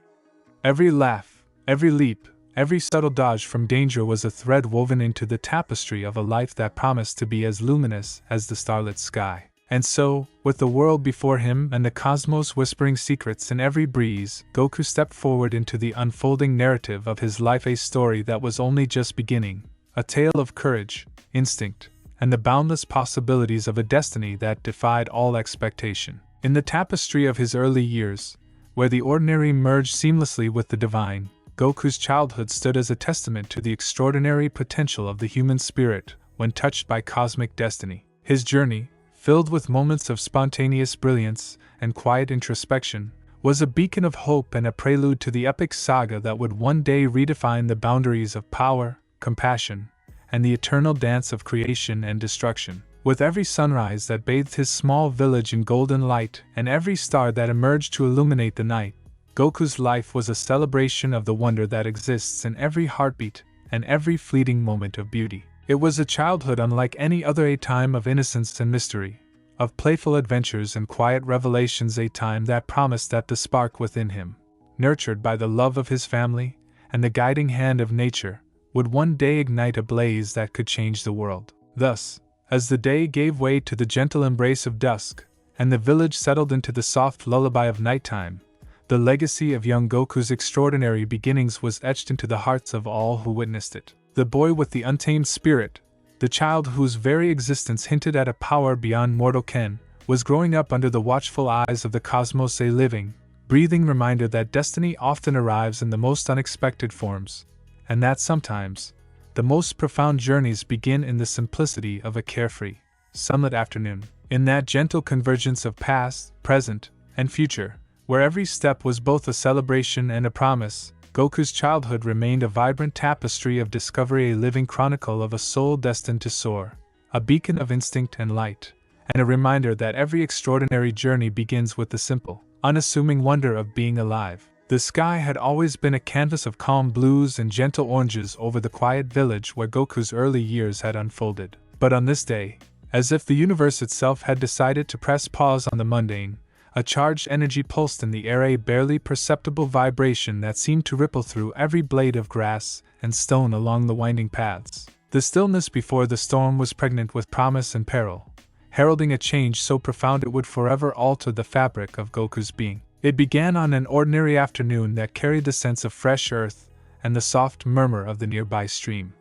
Every laugh, every leap, every subtle dodge from danger was a thread woven into the tapestry of a life that promised to be as luminous as the starlit sky. And so, with the world before him and the cosmos whispering secrets in every breeze, Goku stepped forward into the unfolding narrative of his life, a story that was only just beginning, a tale of courage, instinct, and the boundless possibilities of a destiny that defied all expectation. In the tapestry of his early years, where the ordinary merged seamlessly with the divine, Goku's childhood stood as a testament to the extraordinary potential of the human spirit when touched by cosmic destiny. His journey, filled with moments of spontaneous brilliance and quiet introspection, was a beacon of hope and a prelude to the epic saga that would one day redefine the boundaries of power, compassion, and the eternal dance of creation and destruction. With every sunrise that bathed his small village in golden light and every star that emerged to illuminate the night, Goku's life was a celebration of the wonder that exists in every heartbeat and every fleeting moment of beauty. It was a childhood unlike any other, a time of innocence and mystery, of playful adventures and quiet revelations, a time that promised that the spark within him, nurtured by the love of his family and the guiding hand of nature, would one day ignite a blaze that could change the world. Thus, as the day gave way to the gentle embrace of dusk, and the village settled into the soft lullaby of nighttime, the legacy of young Goku's extraordinary beginnings was etched into the hearts of all who witnessed it. The boy with the untamed spirit, the child whose very existence hinted at a power beyond mortal ken, was growing up under the watchful eyes of the cosmos, a living, breathing reminder that destiny often arrives in the most unexpected forms, and that sometimes, the most profound journeys begin in the simplicity of a carefree, sunlit afternoon. In that gentle convergence of past, present, and future, where every step was both a celebration and a promise, Goku's childhood remained a vibrant tapestry of discovery, a living chronicle of a soul destined to soar, a beacon of instinct and light, and a reminder that every extraordinary journey begins with the simple, unassuming wonder of being alive. The sky had always been a canvas of calm blues and gentle oranges over the quiet village where Goku's early years had unfolded. But on this day, as if the universe itself had decided to press pause on the mundane, a charged energy pulsed in the air, a barely perceptible vibration that seemed to ripple through every blade of grass and stone along the winding paths. The stillness before the storm was pregnant with promise and peril, heralding a change so profound it would forever alter the fabric of Goku's being. It began on an ordinary afternoon that carried the sense of fresh earth and the soft murmur of the nearby stream.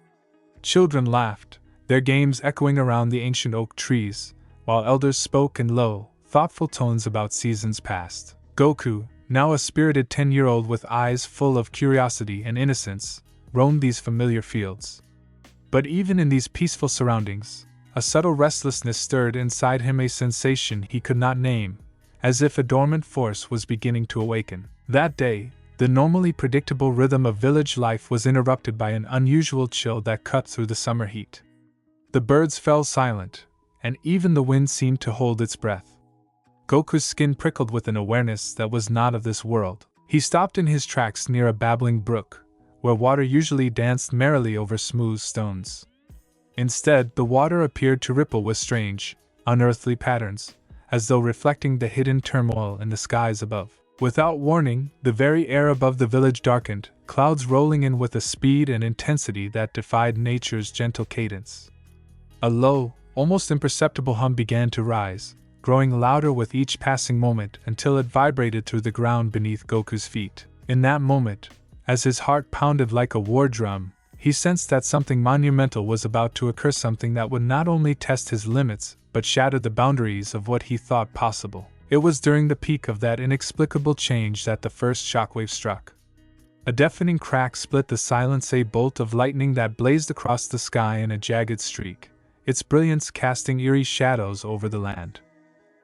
Children laughed, their games echoing around the ancient oak trees, while elders spoke in low, thoughtful tones about seasons past. Goku, now a spirited 10-year-old with eyes full of curiosity and innocence, roamed these familiar fields. But even in these peaceful surroundings, a subtle restlessness stirred inside him, a sensation he could not name, as if a dormant force was beginning to awaken. That day, the normally predictable rhythm of village life was interrupted by an unusual chill that cut through the summer heat. The birds fell silent, and even the wind seemed to hold its breath. Goku's skin prickled with an awareness that was not of this world. He stopped in his tracks near a babbling brook, where water usually danced merrily over smooth stones. Instead, the water appeared to ripple with strange, unearthly patterns, as though reflecting the hidden turmoil in the skies above. Without warning, the very air above the village darkened, clouds rolling in with a speed and intensity that defied nature's gentle cadence. A low, almost imperceptible hum began to rise, growing louder with each passing moment until it vibrated through the ground beneath Goku's feet. In that moment, as his heart pounded like a war drum, he sensed that something monumental was about to occur, something that would not only test his limits, but shatter the boundaries of what he thought possible. It was during the peak of that inexplicable change that the first shockwave struck. A deafening crack split the silence, a bolt of lightning that blazed across the sky in a jagged streak, its brilliance casting eerie shadows over the land.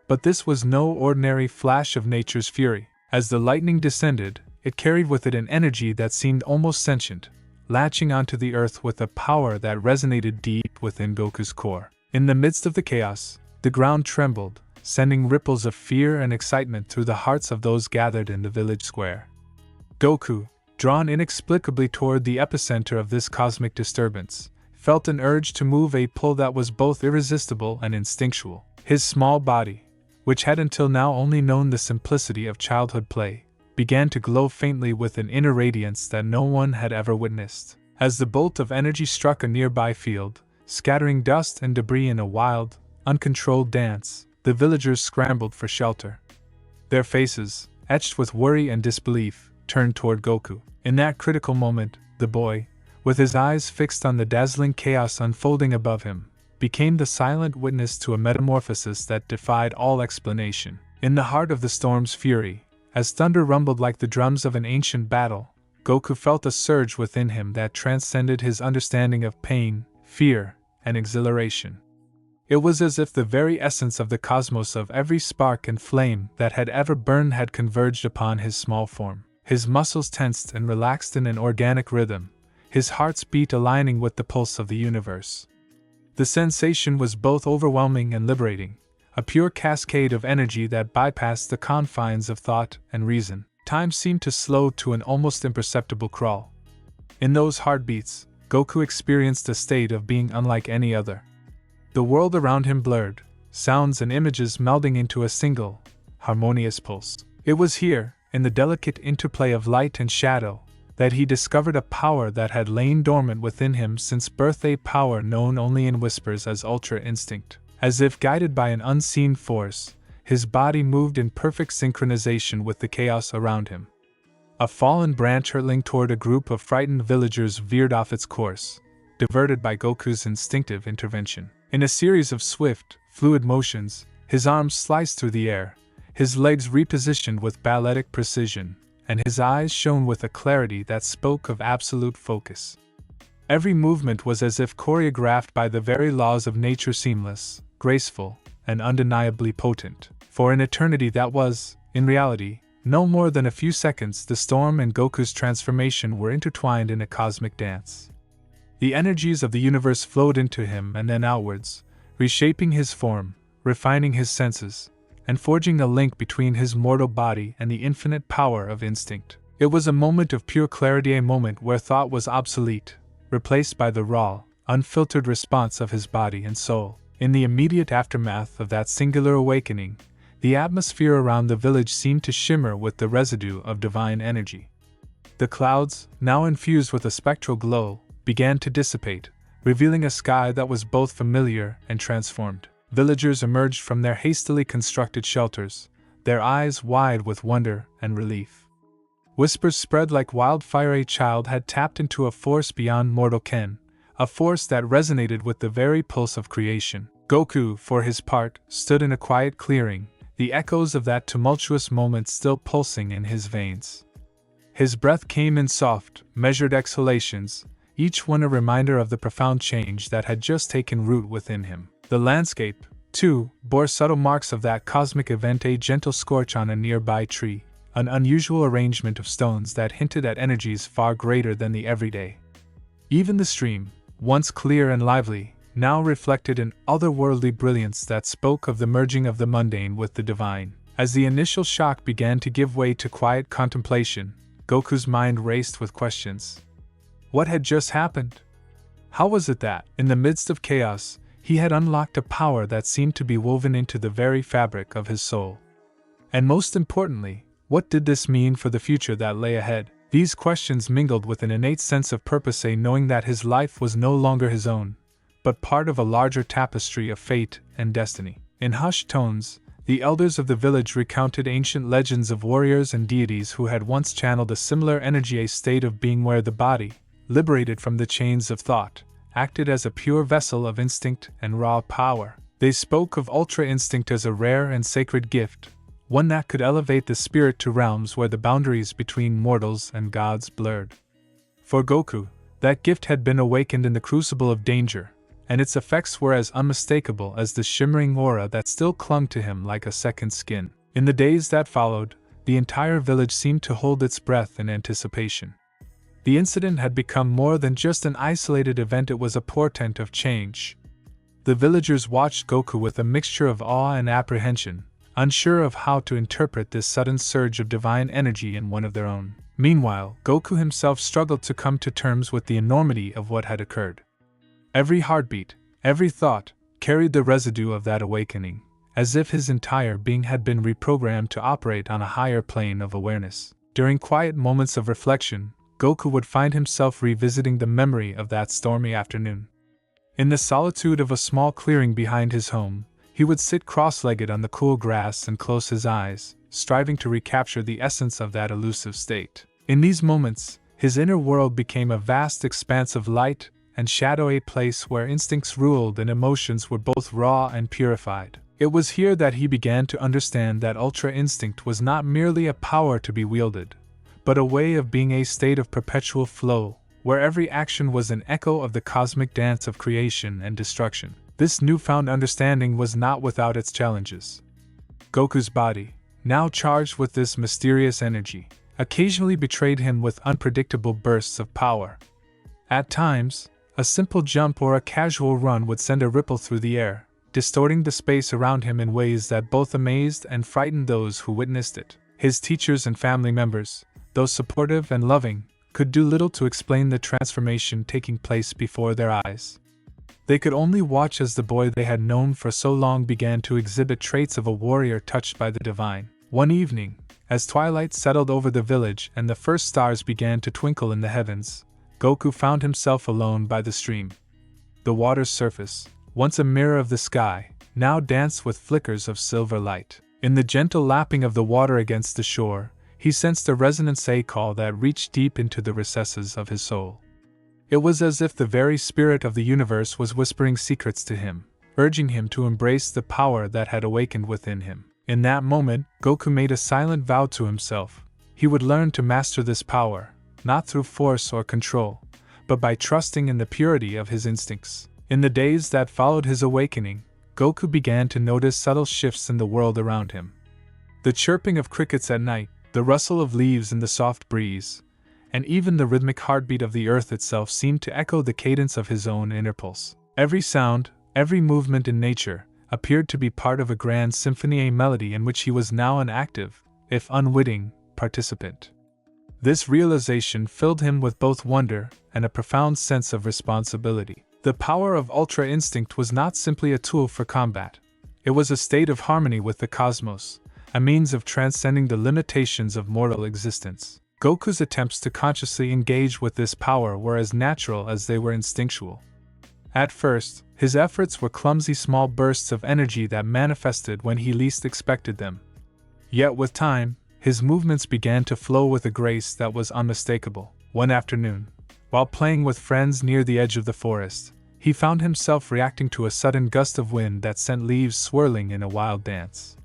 But this was no ordinary flash of nature's fury. As the lightning descended, it carried with it an energy that seemed almost sentient, latching onto the earth with a power that resonated deep within Goku's core. In the midst of the chaos, the ground trembled, sending ripples of fear and excitement through the hearts of those gathered in the village square. Goku, drawn inexplicably toward the epicenter of this cosmic disturbance, felt an urge to move, a pull that was both irresistible and instinctual. His small body, which had until now only known the simplicity of childhood play, began to glow faintly with an inner radiance that no one had ever witnessed. As the bolt of energy struck a nearby field, scattering dust and debris in a wild, uncontrolled dance, the villagers scrambled for shelter. Their faces, etched with worry and disbelief, turned toward Goku. In that critical moment, the boy, with his eyes fixed on the dazzling chaos unfolding above him, became the silent witness to a metamorphosis that defied all explanation. In the heart of the storm's fury, as thunder rumbled like the drums of an ancient battle, Goku felt a surge within him that transcended his understanding of pain, fear, and exhilaration. It was as if the very essence of the cosmos, of every spark and flame that had ever burned, had converged upon his small form. His muscles tensed and relaxed in an organic rhythm, his heart's beat aligning with the pulse of the universe. The sensation was both overwhelming and liberating, a pure cascade of energy that bypassed the confines of thought and reason. Time seemed to slow to an almost imperceptible crawl. In those heartbeats, Goku experienced a state of being unlike any other. The world around him blurred, sounds and images melding into a single, harmonious pulse. It was here, in the delicate interplay of light and shadow, that he discovered a power that had lain dormant within him since birth, a power known only in whispers as Ultra Instinct. As if guided by an unseen force, his body moved in perfect synchronization with the chaos around him. A fallen branch hurtling toward a group of frightened villagers veered off its course, diverted by Goku's instinctive intervention. In a series of swift, fluid motions, his arms sliced through the air, his legs repositioned with balletic precision, and his eyes shone with a clarity that spoke of absolute focus. Every movement was as if choreographed by the very laws of nature, seamless, graceful, and undeniably potent. For an eternity that was, in reality, no more than a few seconds, the storm and Goku's transformation were intertwined in a cosmic dance. The energies of the universe flowed into him and then outwards, reshaping his form, refining his senses, and forging a link between his mortal body and the infinite power of instinct. It was a moment of pure clarity, a moment where thought was obsolete, replaced by the raw, unfiltered response of his body and soul. In the immediate aftermath of that singular awakening, the atmosphere around the village seemed to shimmer with the residue of divine energy. The clouds, now infused with a spectral glow, began to dissipate, revealing a sky that was both familiar and transformed. Villagers emerged from their hastily constructed shelters, their eyes wide with wonder and relief. Whispers spread like wildfire. A child had tapped into a force beyond mortal ken, a force that resonated with the very pulse of creation. Goku, for his part, stood in a quiet clearing, the echoes of that tumultuous moment still pulsing in his veins. His breath came in soft, measured exhalations, each one a reminder of the profound change that had just taken root within him. The landscape, too, bore subtle marks of that cosmic event: a gentle scorch on a nearby tree, an unusual arrangement of stones that hinted at energies far greater than the everyday. Even the stream, once clear and lively, now reflected an otherworldly brilliance that spoke of the merging of the mundane with the divine. As the initial shock began to give way to quiet contemplation, Goku's mind raced with questions. What had just happened? How was it that, in the midst of chaos, he had unlocked a power that seemed to be woven into the very fabric of his soul? And most importantly, what did this mean for the future that lay ahead? These questions mingled with an innate sense of purpose, a knowing that his life was no longer his own, but part of a larger tapestry of fate and destiny. In hushed tones, the elders of the village recounted ancient legends of warriors and deities who had once channeled a similar energy, a state of being where the body, liberated from the chains of thought, acted as a pure vessel of instinct and raw power. They spoke of Ultra Instinct as a rare and sacred gift, one that could elevate the spirit to realms where the boundaries between mortals and gods blurred. For Goku, that gift had been awakened in the crucible of danger, and its effects were as unmistakable as the shimmering aura that still clung to him like a second skin. In the days that followed, the entire village seemed to hold its breath in anticipation. The incident had become more than just an isolated event, it was a portent of change. The villagers watched Goku with a mixture of awe and apprehension, unsure of how to interpret this sudden surge of divine energy in one of their own. Meanwhile, Goku himself struggled to come to terms with the enormity of what had occurred. Every heartbeat, every thought, carried the residue of that awakening, as if his entire being had been reprogrammed to operate on a higher plane of awareness. During quiet moments of reflection, Goku would find himself revisiting the memory of that stormy afternoon. In the solitude of a small clearing behind his home, he would sit cross-legged on the cool grass and close his eyes, striving to recapture the essence of that elusive state. In these moments, his inner world became a vast expanse of light and shadow, a place where instincts ruled and emotions were both raw and purified. It was here that he began to understand that Ultra Instinct was not merely a power to be wielded, but a way of being, a state of perpetual flow, where every action was an echo of the cosmic dance of creation and destruction. This newfound understanding was not without its challenges. Goku's body, now charged with this mysterious energy, occasionally betrayed him with unpredictable bursts of power. At times, a simple jump or a casual run would send a ripple through the air, distorting the space around him in ways that both amazed and frightened those who witnessed it. His teachers and family members, though supportive and loving, could do little to explain the transformation taking place before their eyes. They could only watch as the boy they had known for so long began to exhibit traits of a warrior touched by the divine. One evening, As twilight settled over the village and the first stars began to twinkle in the heavens, Goku found himself alone by the stream. The water's surface, once a mirror of the sky, now danced with flickers of silver light. In the gentle lapping of the water against the shore, he sensed a resonant call that reached deep into the recesses of his soul. It was as if the very spirit of the universe was whispering secrets to him, urging him to embrace the power that had awakened within him. In that moment, Goku made a silent vow to himself. He would learn to master this power, not through force or control, but by trusting in the purity of his instincts. In the days that followed his awakening, Goku began to notice subtle shifts in the world around him. The chirping of crickets at night, the rustle of leaves in the soft breeze, and even the rhythmic heartbeat of the earth itself seemed to echo the cadence of his own inner pulse. Every sound, every movement in nature, appeared to be part of a grand symphony, a melody in which he was now an active, if unwitting, participant. This realization filled him with both wonder and a profound sense of responsibility. The power of Ultra Instinct was not simply a tool for combat. It was a state of harmony with the cosmos, a means of transcending the limitations of mortal existence. Goku's attempts to consciously engage with this power were as natural as they were instinctual. At first, his efforts were clumsy small bursts of energy that manifested when he least expected them. Yet with time, his movements began to flow with a grace that was unmistakable. One afternoon, while playing with friends near the edge of the forest, he found himself reacting to a sudden gust of wind that sent leaves swirling in a wild dance.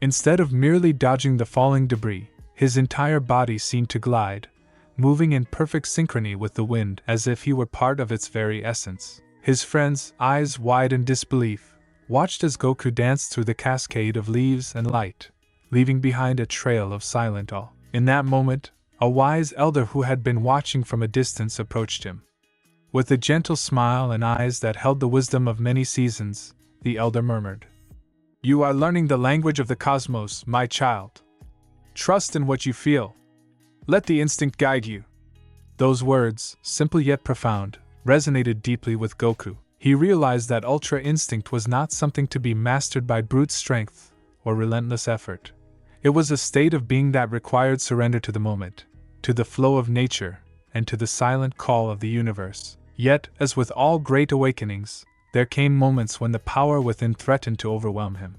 Instead of merely dodging the falling debris, his entire body seemed to glide, moving in perfect synchrony with the wind as if he were part of its very essence. His friends, eyes wide in disbelief, watched as Goku danced through the cascade of leaves and light, leaving behind a trail of silent awe. In that moment, a wise elder who had been watching from a distance approached him. With a gentle smile and eyes that held the wisdom of many seasons, the elder murmured, "You are learning the language of the cosmos, my child. Trust in what you feel. Let the instinct guide you." Those words, simple yet profound, resonated deeply with Goku. He realized that Ultra Instinct was not something to be mastered by brute strength or relentless effort. It was a state of being that required surrender to the moment, to the flow of nature, and to the silent call of the universe. Yet, as with all great awakenings, there came moments when the power within threatened to overwhelm him.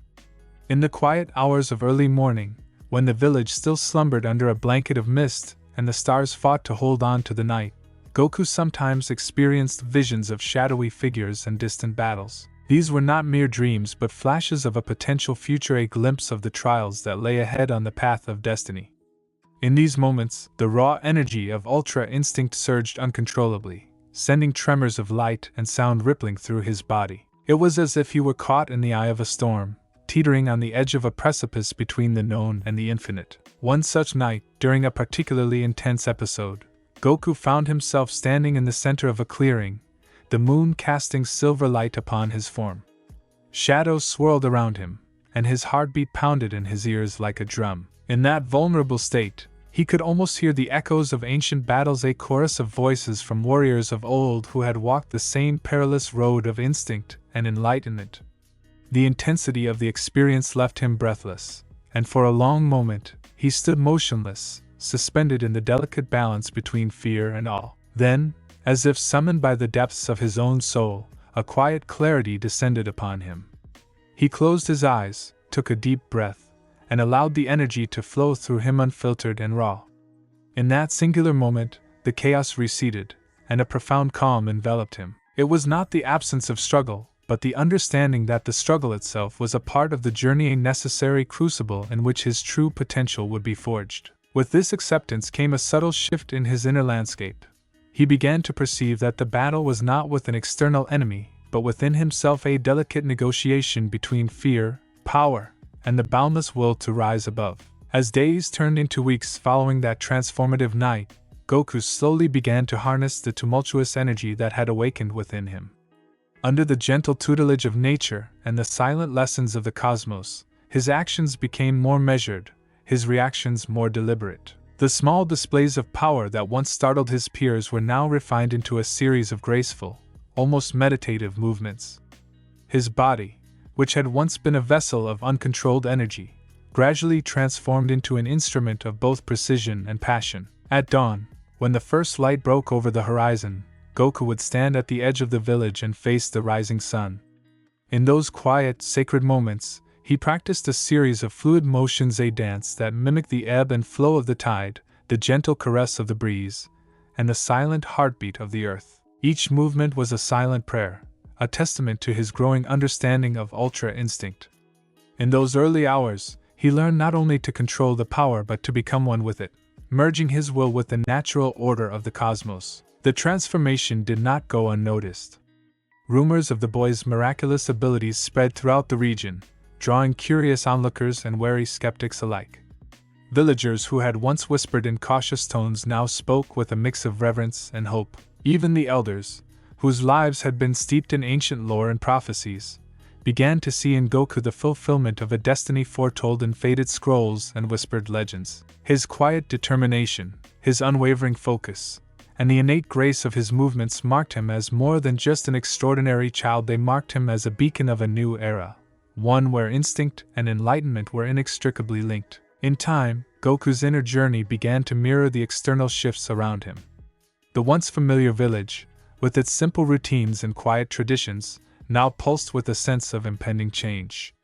In the quiet hours of early morning, when the village still slumbered under a blanket of mist and the stars fought to hold on to the night, Goku sometimes experienced visions of shadowy figures and distant battles. These were not mere dreams but flashes of a potential future, a glimpse of the trials that lay ahead on the path of destiny. In these moments, the raw energy of Ultra Instinct surged uncontrollably, sending tremors of light and sound rippling through his body. It was as if he were caught in the eye of a storm, teetering on the edge of a precipice between the known and the infinite. One such night, during a particularly intense episode, Goku found himself standing in the center of a clearing, the moon casting silver light upon his form. Shadows swirled around him, and his heartbeat pounded in his ears like a drum. In that vulnerable state, he could almost hear the echoes of ancient battles, a chorus of voices from warriors of old who had walked the same perilous road of instinct and enlightenment. The intensity of the experience left him breathless, and for a long moment, he stood motionless, suspended in the delicate balance between fear and awe. Then, as if summoned by the depths of his own soul, a quiet clarity descended upon him. He closed his eyes, took a deep breath, and allowed the energy to flow through him unfiltered and raw. In that singular moment, the chaos receded, and a profound calm enveloped him. It was not the absence of struggle, but the understanding that the struggle itself was a part of the journey, a necessary crucible in which his true potential would be forged. With this acceptance came a subtle shift in his inner landscape. He began to perceive that the battle was not with an external enemy, but within himself, a delicate negotiation between fear, power, and the boundless will to rise above. As days turned into weeks following that transformative night, Goku slowly began to harness the tumultuous energy that had awakened within him. Under the gentle tutelage of nature and the silent lessons of the cosmos, his actions became more measured, his reactions more deliberate. The small displays of power that once startled his peers were now refined into a series of graceful, almost meditative movements. His body, which had once been a vessel of uncontrolled energy, gradually transformed into an instrument of both precision and passion. At dawn, when the first light broke over the horizon, Goku would stand at the edge of the village and face the rising sun. In those quiet, sacred moments, he practiced a series of fluid motions, a dance that mimicked the ebb and flow of the tide, the gentle caress of the breeze, and the silent heartbeat of the earth. Each movement was a silent prayer, a testament to his growing understanding of Ultra Instinct. In those early hours, he learned not only to control the power but to become one with it, merging his will with the natural order of the cosmos. The transformation did not go unnoticed. Rumors of the boy's miraculous abilities spread throughout the region, drawing curious onlookers and wary skeptics alike. Villagers who had once whispered in cautious tones now spoke with a mix of reverence and hope. Even the elders, whose lives had been steeped in ancient lore and prophecies, began to see in Goku the fulfillment of a destiny foretold in faded scrolls and whispered legends. His quiet determination, his unwavering focus, and the innate grace of his movements marked him as more than just an extraordinary child. They marked him as a beacon of a new era, one where instinct and enlightenment were inextricably linked. In time, Goku's inner journey began to mirror the external shifts around him. The once familiar village, with its simple routines and quiet traditions, now pulsed with a sense of impending change.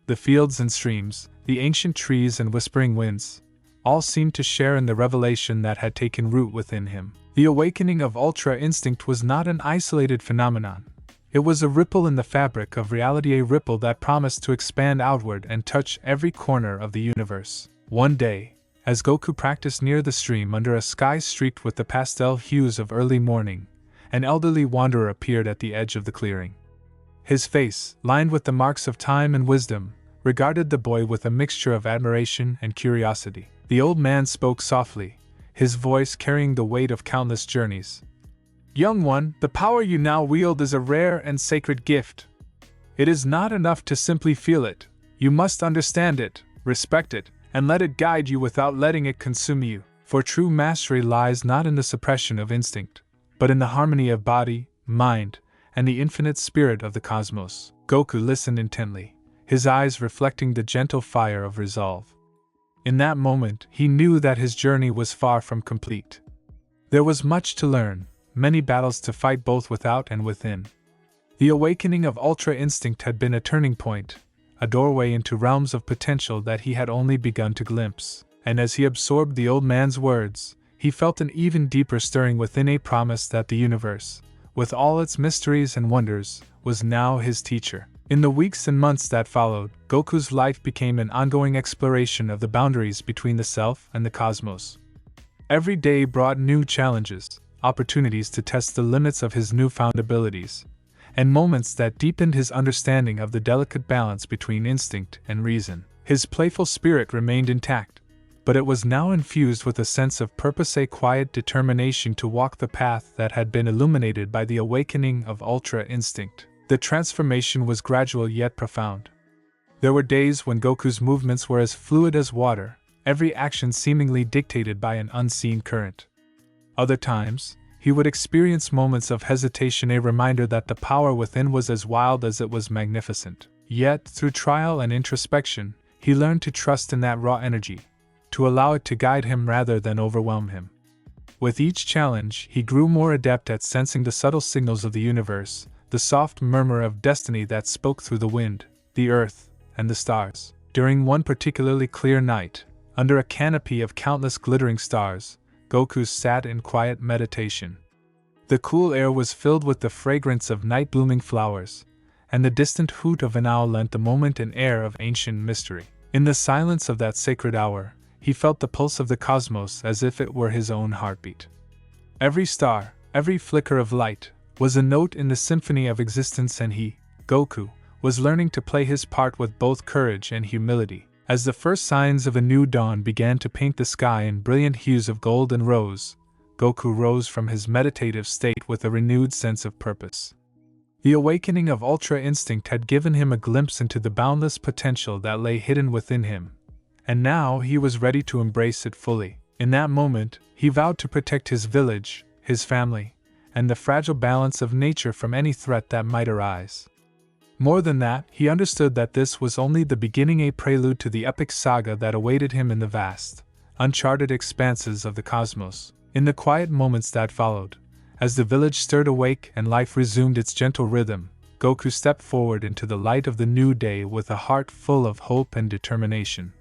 The fields and streams, the ancient trees and whispering winds, all seemed to share in the revelation that had taken root within him. The awakening of Ultra Instinct was not an isolated phenomenon. It was a ripple in the fabric of reality, a ripple that promised to expand outward and touch every corner of the universe. One day, as Goku practiced near the stream under a sky streaked with the pastel hues of early morning, an elderly wanderer appeared at the edge of the clearing. His face, lined with the marks of time and wisdom, regarded the boy with a mixture of admiration and curiosity. The old man spoke softly, his voice carrying the weight of countless journeys. "Young one, the power you now wield is a rare and sacred gift. It is not enough to simply feel it. You must understand it, respect it, and let it guide you without letting it consume you. For true mastery lies not in the suppression of instinct, but in the harmony of body, mind, and the infinite spirit of the cosmos." Goku listened intently, his eyes reflecting the gentle fire of resolve. In that moment, he knew that his journey was far from complete. There was much to learn, many battles to fight both without and within. The awakening of Ultra Instinct had been a turning point, a doorway into realms of potential that he had only begun to glimpse. And as he absorbed the old man's words, he felt an even deeper stirring within, a promise that the universe, with all its mysteries and wonders, was now his teacher. In the weeks and months that followed, Goku's life became an ongoing exploration of the boundaries between the self and the cosmos. Every day brought new challenges, opportunities to test the limits of his newfound abilities, and moments that deepened his understanding of the delicate balance between instinct and reason. His playful spirit remained intact, but it was now infused with a sense of purpose, a quiet determination to walk the path that had been illuminated by the awakening of Ultra Instinct. The transformation was gradual yet profound. There were days when Goku's movements were as fluid as water, every action seemingly dictated by an unseen current. Other times, he would experience moments of hesitation, a reminder that the power within was as wild as it was magnificent. Yet, through trial and introspection, he learned to trust in that raw energy, to allow it to guide him rather than overwhelm him. With each challenge, he grew more adept at sensing the subtle signals of the universe, the soft murmur of destiny that spoke through the wind, the earth, and the stars. During one particularly clear night, under a canopy of countless glittering stars, Goku sat in quiet meditation. The cool air was filled with the fragrance of night-blooming flowers, and the distant hoot of an owl lent the moment an air of ancient mystery. In the silence of that sacred hour, he felt the pulse of the cosmos as if it were his own heartbeat. Every star, every flicker of light, was a note in the symphony of existence, and he, Goku, was learning to play his part with both courage and humility. As the first signs of a new dawn began to paint the sky in brilliant hues of gold and rose, Goku rose from his meditative state with a renewed sense of purpose. The awakening of Ultra Instinct had given him a glimpse into the boundless potential that lay hidden within him, and now he was ready to embrace it fully. In that moment, he vowed to protect his village, his family, and the fragile balance of nature from any threat that might arise. More than that, he understood that this was only the beginning, a prelude to the epic saga that awaited him in the vast, uncharted expanses of the cosmos. In the quiet moments that followed, as the village stirred awake and life resumed its gentle rhythm, Goku stepped forward into the light of the new day with a heart full of hope and determination.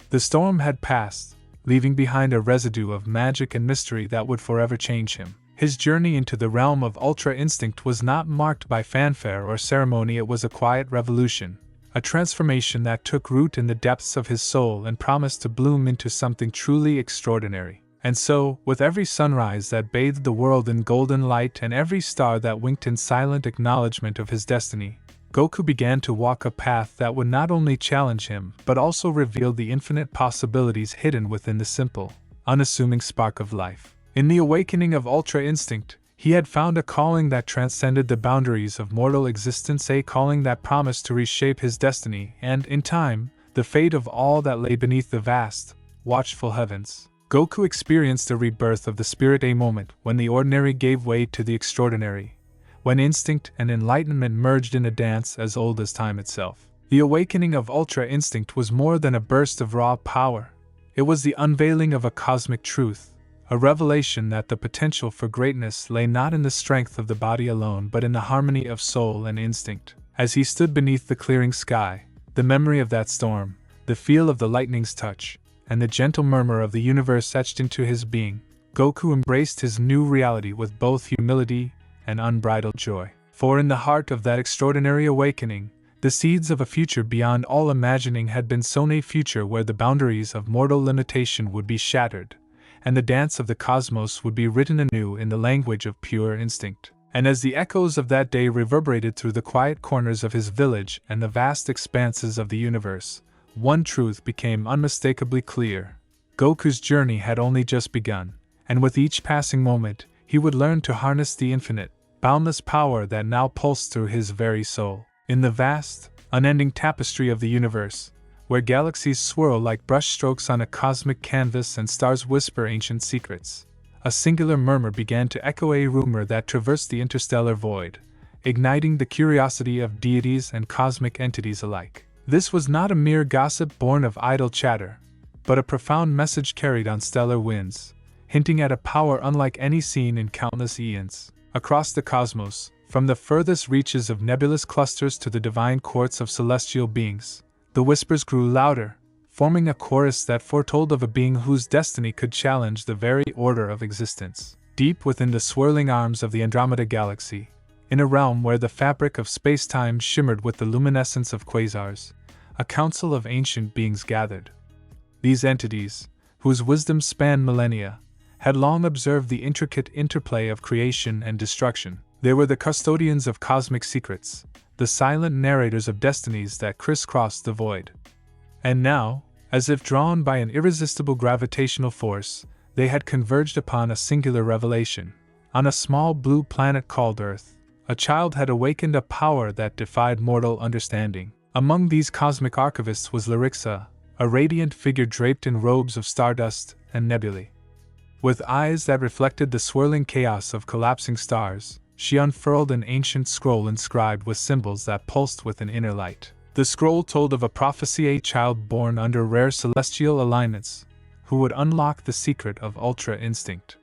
The storm had passed, leaving behind a residue of magic and mystery that would forever change him. His journey into the realm of Ultra Instinct was not marked by fanfare or ceremony. It was a quiet revolution, a transformation that took root in the depths of his soul and promised to bloom into something truly extraordinary. And so, with every sunrise that bathed the world in golden light and every star that winked in silent acknowledgement of his destiny, Goku began to walk a path that would not only challenge him but also reveal the infinite possibilities hidden within the simple, unassuming spark of life. In the awakening of Ultra Instinct, he had found a calling that transcended the boundaries of mortal existence, a calling that promised to reshape his destiny and, in time, the fate of all that lay beneath the vast, watchful heavens. Goku experienced a rebirth of the spirit, a moment when the ordinary gave way to the extraordinary, when instinct and enlightenment merged in a dance as old as time itself. The awakening of Ultra Instinct was more than a burst of raw power. It was the unveiling of a cosmic truth, a revelation that the potential for greatness lay not in the strength of the body alone but in the harmony of soul and instinct. As he stood beneath the clearing sky, the memory of that storm, the feel of the lightning's touch, and the gentle murmur of the universe etched into his being, Goku embraced his new reality with both humility and unbridled joy. For in the heart of that extraordinary awakening, the seeds of a future beyond all imagining had been sown, a future where the boundaries of mortal limitation would be shattered, and the dance of the cosmos would be written anew in the language of pure instinct. And as the echoes of that day reverberated through the quiet corners of his village and the vast expanses of the universe, one truth became unmistakably clear. Goku's journey had only just begun, and with each passing moment, he would learn to harness the infinite, boundless power that now pulsed through his very soul. In the vast, unending tapestry of the universe, where galaxies swirl like brushstrokes on a cosmic canvas and stars whisper ancient secrets, a singular murmur began to echo, a rumor that traversed the interstellar void, igniting the curiosity of deities and cosmic entities alike. This was not a mere gossip born of idle chatter, but a profound message carried on stellar winds, hinting at a power unlike any seen in countless eons. Across the cosmos, from the furthest reaches of nebulous clusters to the divine courts of celestial beings, the whispers grew louder, forming a chorus that foretold of a being whose destiny could challenge the very order of existence. Deep within the swirling arms of the Andromeda Galaxy, in a realm where the fabric of space-time shimmered with the luminescence of quasars, a council of ancient beings gathered. These entities, whose wisdom spanned millennia, had long observed the intricate interplay of creation and destruction. They were the custodians of cosmic secrets, the silent narrators of destinies that crisscrossed the void. And now, as if drawn by an irresistible gravitational force, they had converged upon a singular revelation. On a small blue planet called Earth, a child had awakened a power that defied mortal understanding. Among these cosmic archivists was Larixa, a radiant figure draped in robes of stardust and nebulae. With eyes that reflected the swirling chaos of collapsing stars, she unfurled an ancient scroll inscribed with symbols that pulsed with an inner light. The scroll told of a prophecy, a child born under rare celestial alignments, who would unlock the secret of Ultra Instinct.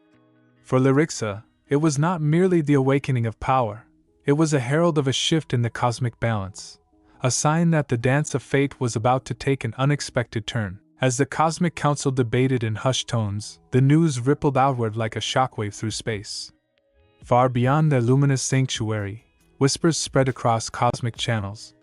For Larixa, it was not merely the awakening of power, it was a herald of a shift in the cosmic balance, a sign that the dance of fate was about to take an unexpected turn. As the Cosmic Council debated in hushed tones, the news rippled outward like a shockwave through space. Far beyond their luminous sanctuary, whispers spread across cosmic channels.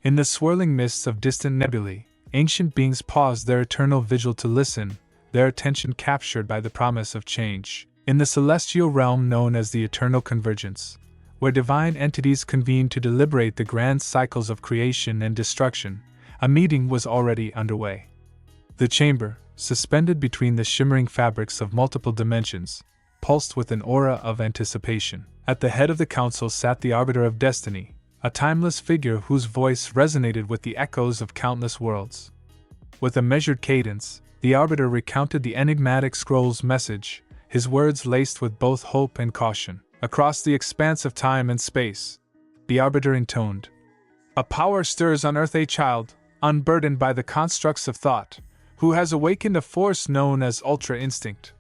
In the swirling mists of distant nebulae, ancient beings paused their eternal vigil to listen, their attention captured by the promise of change. In the celestial realm known as the Eternal Convergence, where divine entities convened to deliberate the grand cycles of creation and destruction, a meeting was already underway. The chamber, suspended between the shimmering fabrics of multiple dimensions, pulsed with an aura of anticipation. At the head of the council sat the Arbiter of Destiny, a timeless figure whose voice resonated with the echoes of countless worlds. With a measured cadence, the Arbiter recounted the enigmatic scroll's message, his words laced with both hope and caution. Across the expanse of time and space, the Arbiter intoned, A power stirs on earth a child, unburdened by the constructs of thought, who has awakened a force known as Ultra Instinct.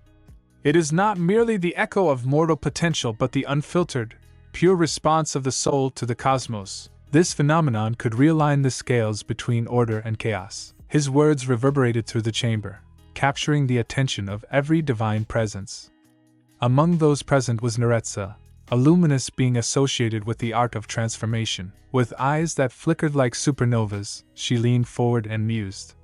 It is not merely the echo of mortal potential but the unfiltered, pure response of the soul to the cosmos. This phenomenon could realign the scales between order and chaos. His words reverberated through the chamber, capturing the attention of every divine presence. Among those present was Neretza, a luminous being associated with the art of transformation. With eyes that flickered like supernovas, she leaned forward and mused.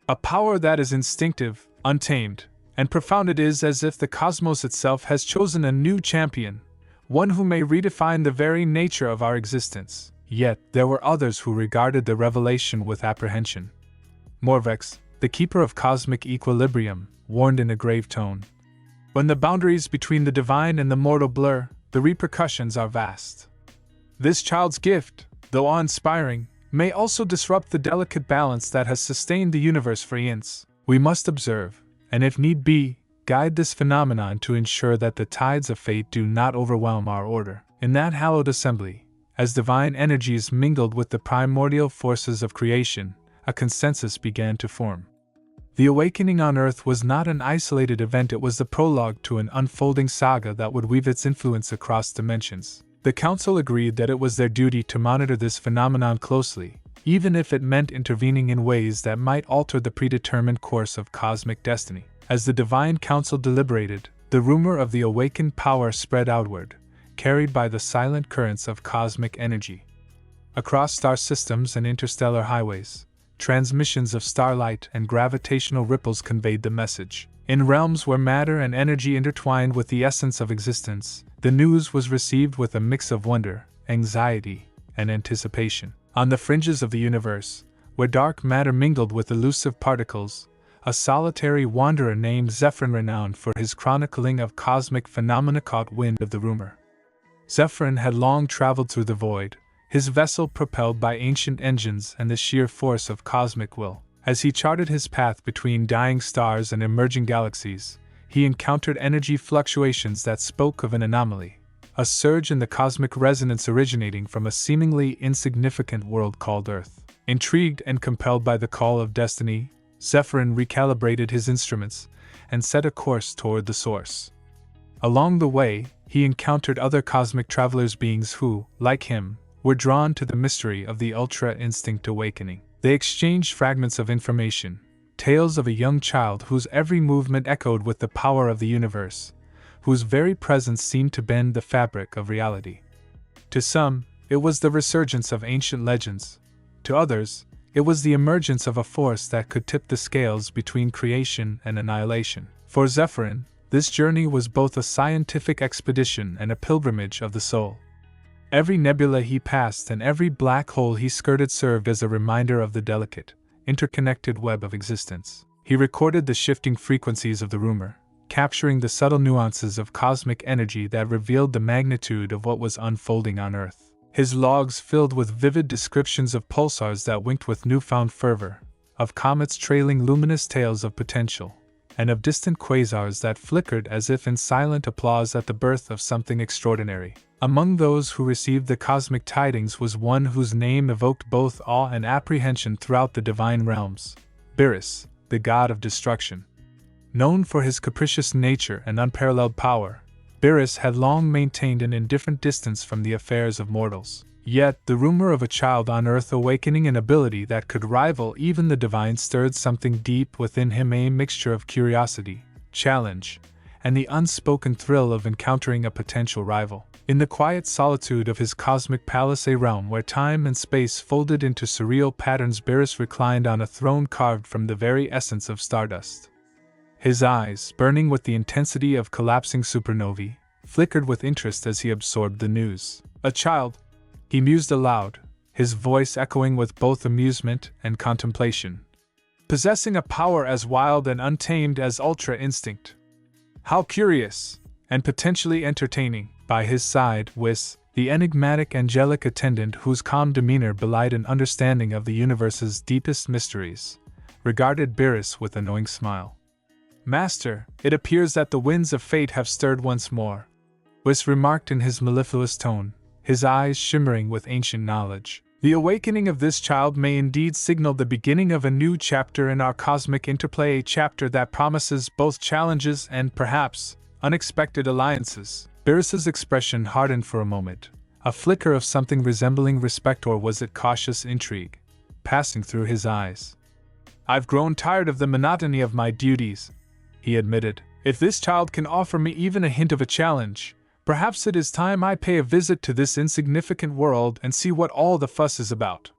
A power that is instinctive, untamed, and profound. It is as if the cosmos itself has chosen a new champion, one who may redefine the very nature of our existence. Yet, there were others who regarded the revelation with apprehension. Morvex, the keeper of cosmic equilibrium, warned in a grave tone. When the boundaries between the divine and the mortal blur, the repercussions are vast. This child's gift, though awe-inspiring, may also disrupt the delicate balance that has sustained the universe for eons. We must observe, and if need be, guide this phenomenon to ensure that the tides of fate do not overwhelm our order. In that hallowed assembly, as divine energies mingled with the primordial forces of creation, a consensus began to form. The awakening on Earth was not an isolated event, it was the prologue to an unfolding saga that would weave its influence across dimensions. The Council agreed that it was their duty to monitor this phenomenon closely, even if it meant intervening in ways that might alter the predetermined course of cosmic destiny. As the Divine Council deliberated, the rumor of the awakened power spread outward, carried by the silent currents of cosmic energy. Across star systems and interstellar highways, transmissions of starlight and gravitational ripples conveyed the message. In realms where matter and energy intertwined with the essence of existence, the news was received with a mix of wonder, anxiety, and anticipation. On the fringes of the universe, where dark matter mingled with elusive particles, a solitary wanderer named Zephyrin, renowned for his chronicling of cosmic phenomena, caught wind of the rumor. Zephyrin had long traveled through the void, his vessel propelled by ancient engines and the sheer force of cosmic will. As he charted his path between dying stars and emerging galaxies, he encountered energy fluctuations that spoke of an anomaly, a surge in the cosmic resonance originating from a seemingly insignificant world called Earth. Intrigued and compelled by the call of destiny, Zephyrin recalibrated his instruments and set a course toward the source. Along the way, he encountered other cosmic travelers, beings who, like him, were drawn to the mystery of the Ultra Instinct awakening. They exchanged fragments of information, tales of a young child whose every movement echoed with the power of the universe, whose very presence seemed to bend the fabric of reality. To some, it was the resurgence of ancient legends. To others, it was the emergence of a force that could tip the scales between creation and annihilation. For Zephyrin, this journey was both a scientific expedition and a pilgrimage of the soul. Every nebula he passed and every black hole he skirted served as a reminder of the delicate, interconnected web of existence. He recorded the shifting frequencies of the rumor, capturing the subtle nuances of cosmic energy that revealed the magnitude of what was unfolding on Earth. His logs filled with vivid descriptions of pulsars that winked with newfound fervor, of comets trailing luminous tails of potential, and of distant quasars that flickered as if in silent applause at the birth of something extraordinary. Among those who received the cosmic tidings was one whose name evoked both awe and apprehension throughout the divine realms: Beerus, the god of destruction. Known for his capricious nature and unparalleled power, Beerus had long maintained an indifferent distance from the affairs of mortals. Yet, the rumor of a child on Earth awakening an ability that could rival even the divine stirred something deep within him, a mixture of curiosity, challenge, and the unspoken thrill of encountering a potential rival. In the quiet solitude of his cosmic palace, a realm where time and space folded into surreal patterns, Beerus reclined on a throne carved from the very essence of stardust. His eyes, burning with the intensity of collapsing supernovae, flickered with interest as he absorbed the news. A child, he mused aloud, his voice echoing with both amusement and contemplation. Possessing a power as wild and untamed as Ultra Instinct. How curious, and potentially entertaining. By his side, Whis, the enigmatic angelic attendant whose calm demeanor belied an understanding of the universe's deepest mysteries, regarded Beerus with a knowing smile. "Master, it appears that the winds of fate have stirred once more," Whis remarked in his mellifluous tone, his eyes shimmering with ancient knowledge. The awakening of this child may indeed signal the beginning of a new chapter in our cosmic interplay, a chapter that promises both challenges and, perhaps, unexpected alliances. Beerus's expression hardened for a moment, a flicker of something resembling respect, or was it cautious intrigue, passing through his eyes. "I've grown tired of the monotony of my duties," he admitted. "If this child can offer me even a hint of a challenge, perhaps it is time I pay a visit to this insignificant world and see what all the fuss is about."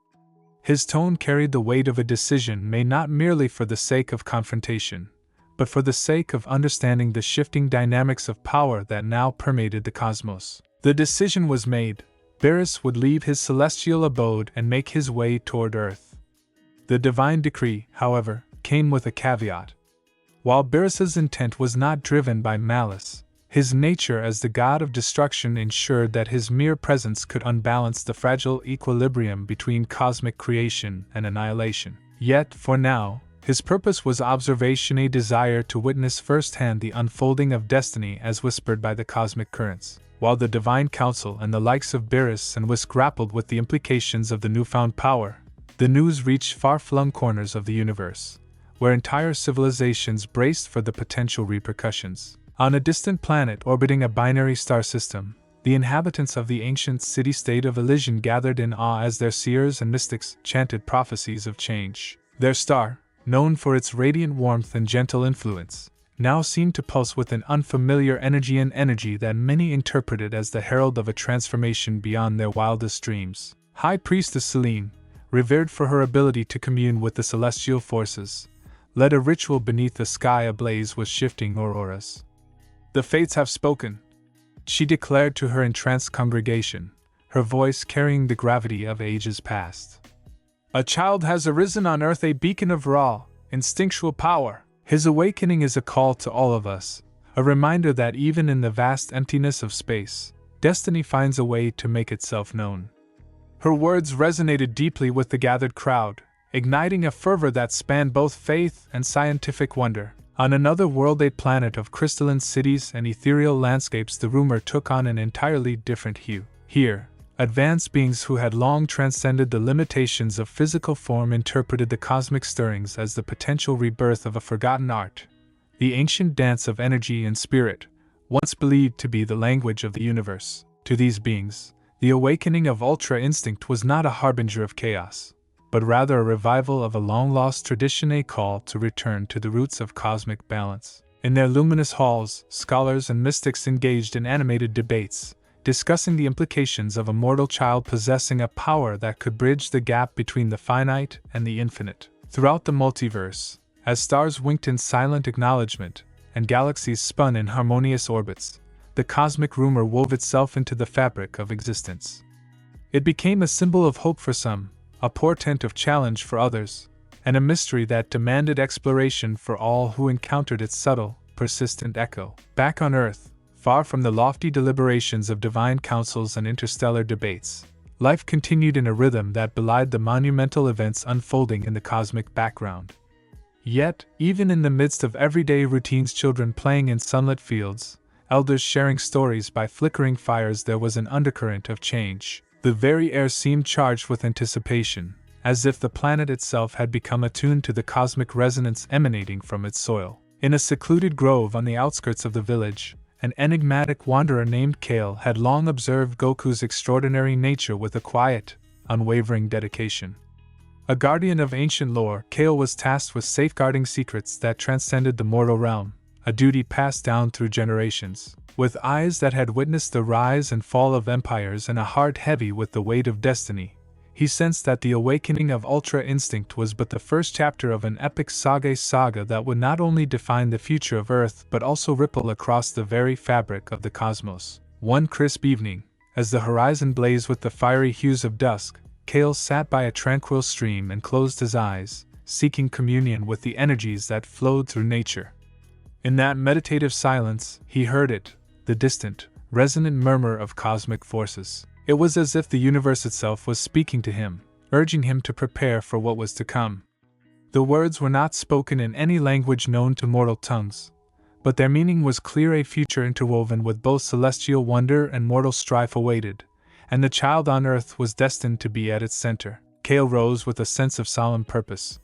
His tone carried the weight of a decision made not merely for the sake of confrontation, but for the sake of understanding the shifting dynamics of power that now permeated the cosmos. The decision was made. Beerus would leave his celestial abode and make his way toward Earth. The divine decree, however, came with a caveat. While Beerus's intent was not driven by malice, his nature as the god of destruction ensured that his mere presence could unbalance the fragile equilibrium between cosmic creation and annihilation. Yet, for now, his purpose was observation, a desire to witness firsthand the unfolding of destiny as whispered by the cosmic currents. While the Divine Council and the likes of Beerus and Whisk grappled with the implications of the newfound power, the news reached far-flung corners of the universe, where entire civilizations braced for the potential repercussions. On a distant planet orbiting a binary star system, the inhabitants of the ancient city-state of Elysian gathered in awe as their seers and mystics chanted prophecies of change. Their star, known for its radiant warmth and gentle influence, now seemed to pulse with an unfamiliar energy, an energy that many interpreted as the herald of a transformation beyond their wildest dreams. High Priestess Selene, revered for her ability to commune with the celestial forces, led a ritual beneath a sky ablaze with shifting auroras. "The fates have spoken," she declared to her entranced congregation, her voice carrying the gravity of ages past. "A child has arisen on Earth, a beacon of raw, instinctual power. His awakening is a call to all of us, a reminder that even in the vast emptiness of space, destiny finds a way to make itself known." Her words resonated deeply with the gathered crowd, igniting a fervor that spanned both faith and scientific wonder. On another world, a planet of crystalline cities and ethereal landscapes, the rumor took on an entirely different hue. Here, advanced beings who had long transcended the limitations of physical form interpreted the cosmic stirrings as the potential rebirth of a forgotten art, the ancient dance of energy and spirit, once believed to be the language of the universe. To these beings, the awakening of Ultra Instinct was not a harbinger of chaos, but rather a revival of a long-lost tradition, a call to return to the roots of cosmic balance. In their luminous halls, scholars and mystics engaged in animated debates, discussing the implications of a mortal child possessing a power that could bridge the gap between the finite and the infinite. Throughout the multiverse, as stars winked in silent acknowledgement, and galaxies spun in harmonious orbits, the cosmic rumor wove itself into the fabric of existence. It became a symbol of hope for some, a portent of challenge for others, and a mystery that demanded exploration for all who encountered its subtle, persistent echo. Back on Earth, far from the lofty deliberations of divine councils and interstellar debates, life continued in a rhythm that belied the monumental events unfolding in the cosmic background. Yet, even in the midst of everyday routines, children playing in sunlit fields, elders sharing stories by flickering fires, there was an undercurrent of change. The very air seemed charged with anticipation, as if the planet itself had become attuned to the cosmic resonance emanating from its soil. In a secluded grove on the outskirts of the village, an enigmatic wanderer named Kale had long observed Goku's extraordinary nature with a quiet, unwavering dedication. A guardian of ancient lore, Kale was tasked with safeguarding secrets that transcended the mortal realm, a duty passed down through generations. With eyes that had witnessed the rise and fall of empires and a heart heavy with the weight of destiny, he sensed that the awakening of Ultra Instinct was but the first chapter of an epic saga that would not only define the future of Earth but also ripple across the very fabric of the cosmos. One crisp evening, as the horizon blazed with the fiery hues of dusk, Kale sat by a tranquil stream and closed his eyes, seeking communion with the energies that flowed through nature. In that meditative silence, he heard it, the distant, resonant murmur of cosmic forces. It was as if the universe itself was speaking to him, urging him to prepare for what was to come. The words were not spoken in any language known to mortal tongues, but their meaning was clear. A future interwoven with both celestial wonder and mortal strife awaited, and the child on Earth was destined to be at its center. Kale rose with a sense of solemn purpose.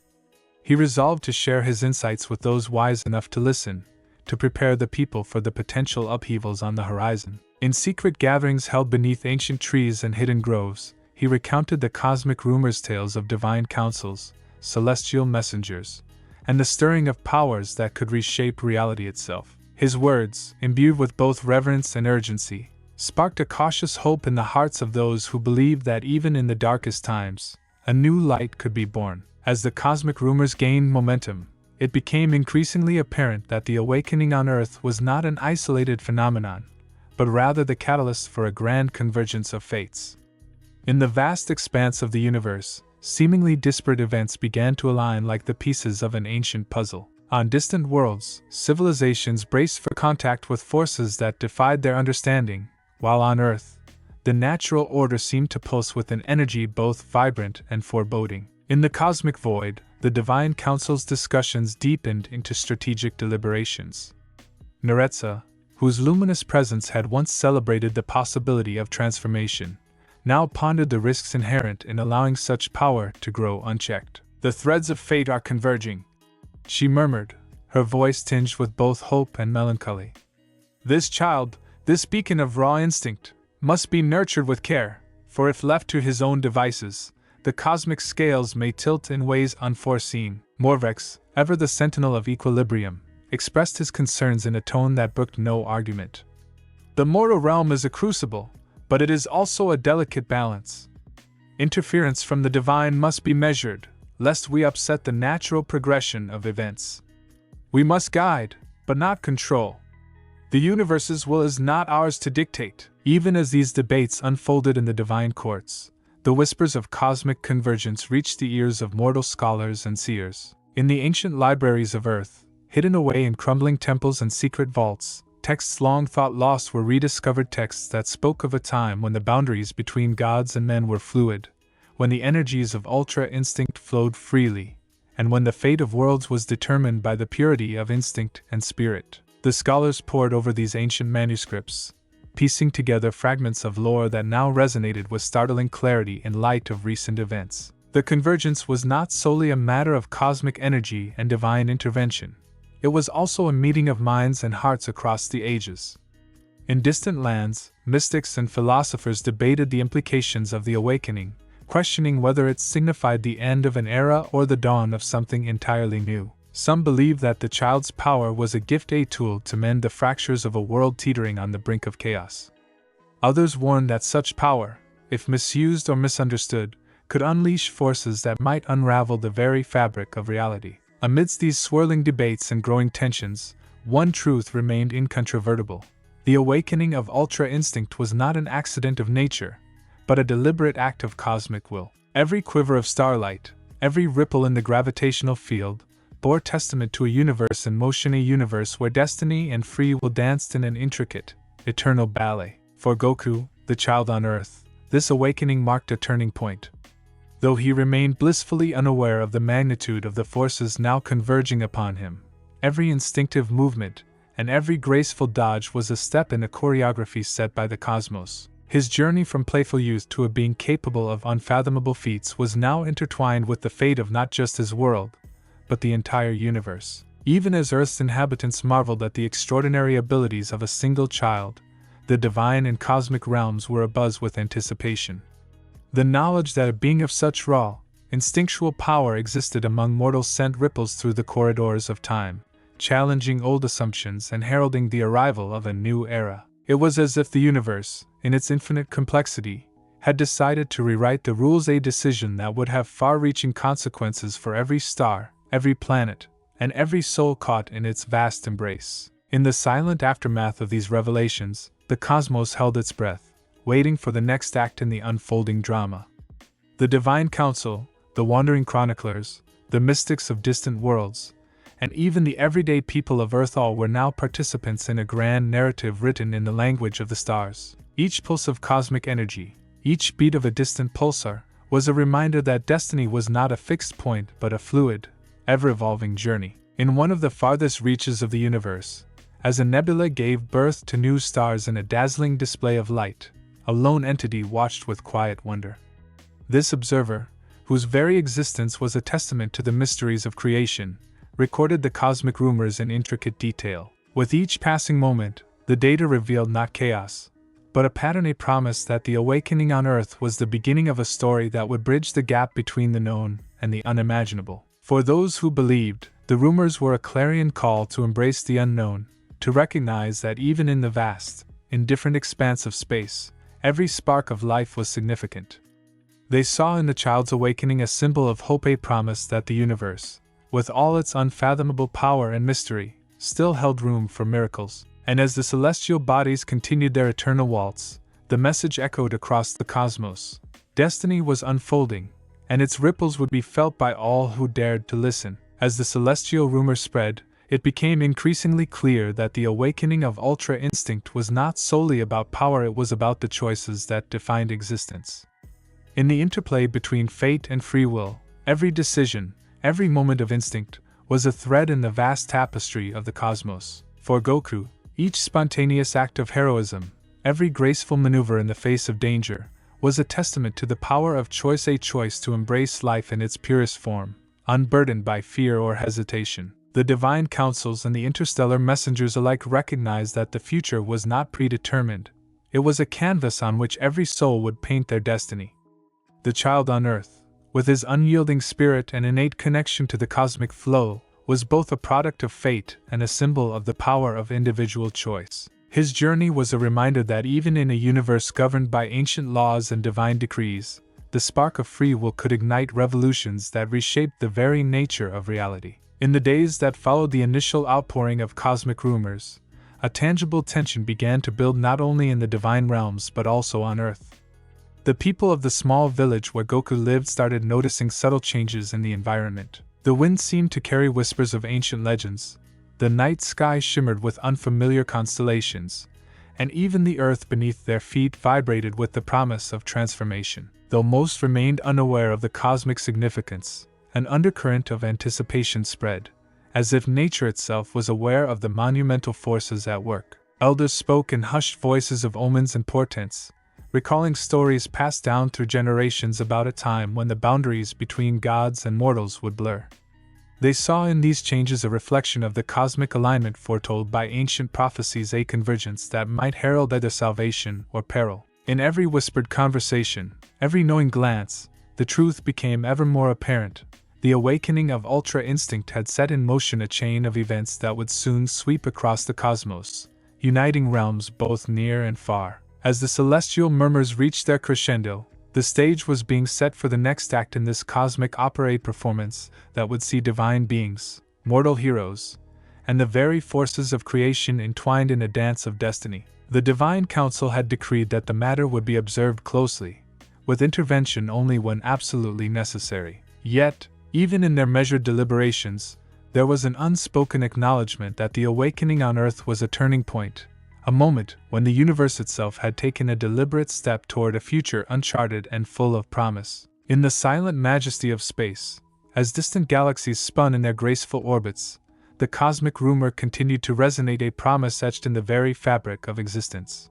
He resolved to share his insights with those wise enough to listen, to prepare the people for the potential upheavals on the horizon. In secret gatherings held beneath ancient trees and hidden groves, he recounted the cosmic rumors, tales of divine councils, celestial messengers, and the stirring of powers that could reshape reality itself. His words, imbued with both reverence and urgency, sparked a cautious hope in the hearts of those who believed that even in the darkest times, a new light could be born. As the cosmic rumors gained momentum, it became increasingly apparent that the awakening on Earth was not an isolated phenomenon, but rather the catalyst for a grand convergence of fates. In the vast expanse of the universe, seemingly disparate events began to align like the pieces of an ancient puzzle. On distant worlds, civilizations braced for contact with forces that defied their understanding, while on Earth, the natural order seemed to pulse with an energy both vibrant and foreboding. In the cosmic void, the Divine Council's discussions deepened into strategic deliberations. Neretza, whose luminous presence had once celebrated the possibility of transformation, now pondered the risks inherent in allowing such power to grow unchecked. "The threads of fate are converging," she murmured, her voice tinged with both hope and melancholy. "This child, this beacon of raw instinct, must be nurtured with care, for if left to his own devices, the cosmic scales may tilt in ways unforeseen." Morvex, ever the sentinel of equilibrium, expressed his concerns in a tone that brooked no argument. "The mortal realm is a crucible, but it is also a delicate balance. Interference from the divine must be measured, lest we upset the natural progression of events. We must guide, but not control. The universe's will is not ours to dictate." Even as these debates unfolded in the divine courts, the whispers of cosmic convergence reached the ears of mortal scholars and seers. In the ancient libraries of Earth, hidden away in crumbling temples and secret vaults, texts long thought lost were rediscovered, texts that spoke of a time when the boundaries between gods and men were fluid, when the energies of ultra instinct flowed freely, and when the fate of worlds was determined by the purity of instinct and spirit. The scholars pored over these ancient manuscripts, piecing together fragments of lore that now resonated with startling clarity in light of recent events. The convergence was not solely a matter of cosmic energy and divine intervention. It was also a meeting of minds and hearts across the ages. In distant lands, mystics and philosophers debated the implications of the awakening, questioning whether it signified the end of an era or the dawn of something entirely new. Some believed that the child's power was a gift, a tool to mend the fractures of a world teetering on the brink of chaos. Others warned that such power, if misused or misunderstood, could unleash forces that might unravel the very fabric of reality. Amidst these swirling debates and growing tensions, one truth remained incontrovertible. The awakening of ultra instinct was not an accident of nature, but a deliberate act of cosmic will. Every quiver of starlight, every ripple in the gravitational field, bore testament to a universe in motion, a universe where destiny and free will danced in an intricate, eternal ballet. For Goku, the child on Earth, this awakening marked a turning point. Though he remained blissfully unaware of the magnitude of the forces now converging upon him, every instinctive movement and every graceful dodge was a step in a choreography set by the cosmos. His journey from playful youth to a being capable of unfathomable feats was now intertwined with the fate of not just his world, but the entire universe. Even as Earth's inhabitants marveled at the extraordinary abilities of a single child, the divine and cosmic realms were abuzz with anticipation. The knowledge that a being of such raw, instinctual power existed among mortals sent ripples through the corridors of time, challenging old assumptions and heralding the arrival of a new era. It was as if the universe, in its infinite complexity, had decided to rewrite the rules, a decision that would have far-reaching consequences for every star, every planet, and every soul caught in its vast embrace. In the silent aftermath of these revelations, the cosmos held its breath, waiting for the next act in the unfolding drama. The Divine Council, the wandering chroniclers, the mystics of distant worlds, and even the everyday people of Earth, all were now participants in a grand narrative written in the language of the stars. Each pulse of cosmic energy, each beat of a distant pulsar, was a reminder that destiny was not a fixed point but a fluid, ever-evolving journey. In one of the farthest reaches of the universe, as a nebula gave birth to new stars in a dazzling display of light, a lone entity watched with quiet wonder. This observer, whose very existence was a testament to the mysteries of creation, recorded the cosmic rumors in intricate detail. With each passing moment, the data revealed not chaos, but a pattern, a promise that the awakening on Earth was the beginning of a story that would bridge the gap between the known and the unimaginable. For those who believed, the rumors were a clarion call to embrace the unknown, to recognize that even in the vast, indifferent expanse of space, every spark of life was significant. They saw in the child's awakening a symbol of hope, a promise that the universe, with all its unfathomable power and mystery, still held room for miracles. And as the celestial bodies continued their eternal waltz, the message echoed across the cosmos. Destiny was unfolding, and its ripples would be felt by all who dared to listen. As the celestial rumor spread, it became increasingly clear that the awakening of Ultra Instinct was not solely about power, it was about the choices that defined existence. In the interplay between fate and free will, every decision, every moment of instinct, was a thread in the vast tapestry of the cosmos. For Goku, each spontaneous act of heroism, every graceful maneuver in the face of danger, was a testament to the power of choice, a choice to embrace life in its purest form, unburdened by fear or hesitation. The divine councils and the interstellar messengers alike recognized that the future was not predetermined. It was a canvas on which every soul would paint their destiny. The child on Earth, with his unyielding spirit and innate connection to the cosmic flow, was both a product of fate and a symbol of the power of individual choice. His journey was a reminder that even in a universe governed by ancient laws and divine decrees, the spark of free will could ignite revolutions that reshaped the very nature of reality. In the days that followed the initial outpouring of cosmic rumors, a tangible tension began to build not only in the divine realms but also on Earth. The people of the small village where Goku lived started noticing subtle changes in the environment. The wind seemed to carry whispers of ancient legends, the night sky shimmered with unfamiliar constellations, and even the earth beneath their feet vibrated with the promise of transformation. Though most remained unaware of the cosmic significance, an undercurrent of anticipation spread, as if nature itself was aware of the monumental forces at work. Elders spoke in hushed voices of omens and portents, recalling stories passed down through generations about a time when the boundaries between gods and mortals would blur. They saw in these changes a reflection of the cosmic alignment foretold by ancient prophecies, a convergence that might herald either salvation or peril. In every whispered conversation, every knowing glance, the truth became ever more apparent. The awakening of Ultra Instinct had set in motion a chain of events that would soon sweep across the cosmos, uniting realms both near and far. As the celestial murmurs reached their crescendo, the stage was being set for the next act in this cosmic opera performance that would see divine beings, mortal heroes, and the very forces of creation entwined in a dance of destiny. The divine council had decreed that the matter would be observed closely, with intervention only when absolutely necessary. Yet, even in their measured deliberations, there was an unspoken acknowledgement that the awakening on Earth was a turning point, a moment when the universe itself had taken a deliberate step toward a future uncharted and full of promise. In the silent majesty of space, as distant galaxies spun in their graceful orbits, the cosmic rumor continued to resonate, a promise etched in the very fabric of existence.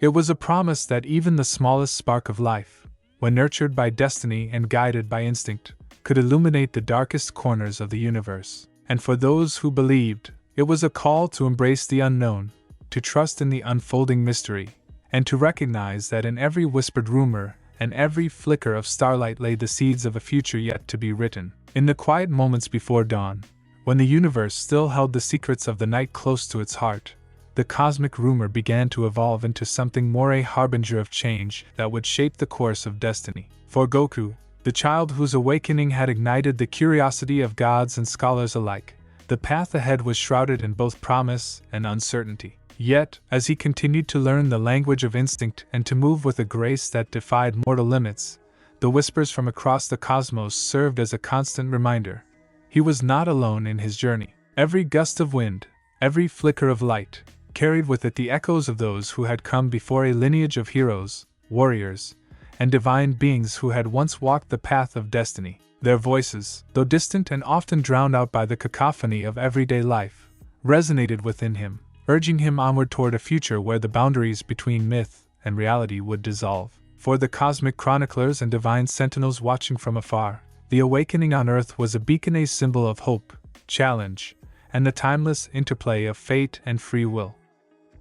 It was a promise that even the smallest spark of life, when nurtured by destiny and guided by instinct, could illuminate the darkest corners of the universe. And for those who believed, it was a call to embrace the unknown, to trust in the unfolding mystery, and to recognize that in every whispered rumor and every flicker of starlight lay the seeds of a future yet to be written. In the quiet moments before dawn, when the universe still held the secrets of the night close to its heart, the cosmic rumor began to evolve into something more, a harbinger of change that would shape the course of destiny. For Goku, the child whose awakening had ignited the curiosity of gods and scholars alike, the path ahead was shrouded in both promise and uncertainty. Yet, as he continued to learn the language of instinct and to move with a grace that defied mortal limits, the whispers from across the cosmos served as a constant reminder. He was not alone in his journey. Every gust of wind, every flicker of light, carried with it the echoes of those who had come before, a lineage of heroes, warriors, and divine beings who had once walked the path of destiny. Their voices, though distant and often drowned out by the cacophony of everyday life, resonated within him, urging him onward toward a future where the boundaries between myth and reality would dissolve. For the cosmic chroniclers and divine sentinels watching from afar, the awakening on Earth was a beacon, a symbol of hope, challenge, and the timeless interplay of fate and free will.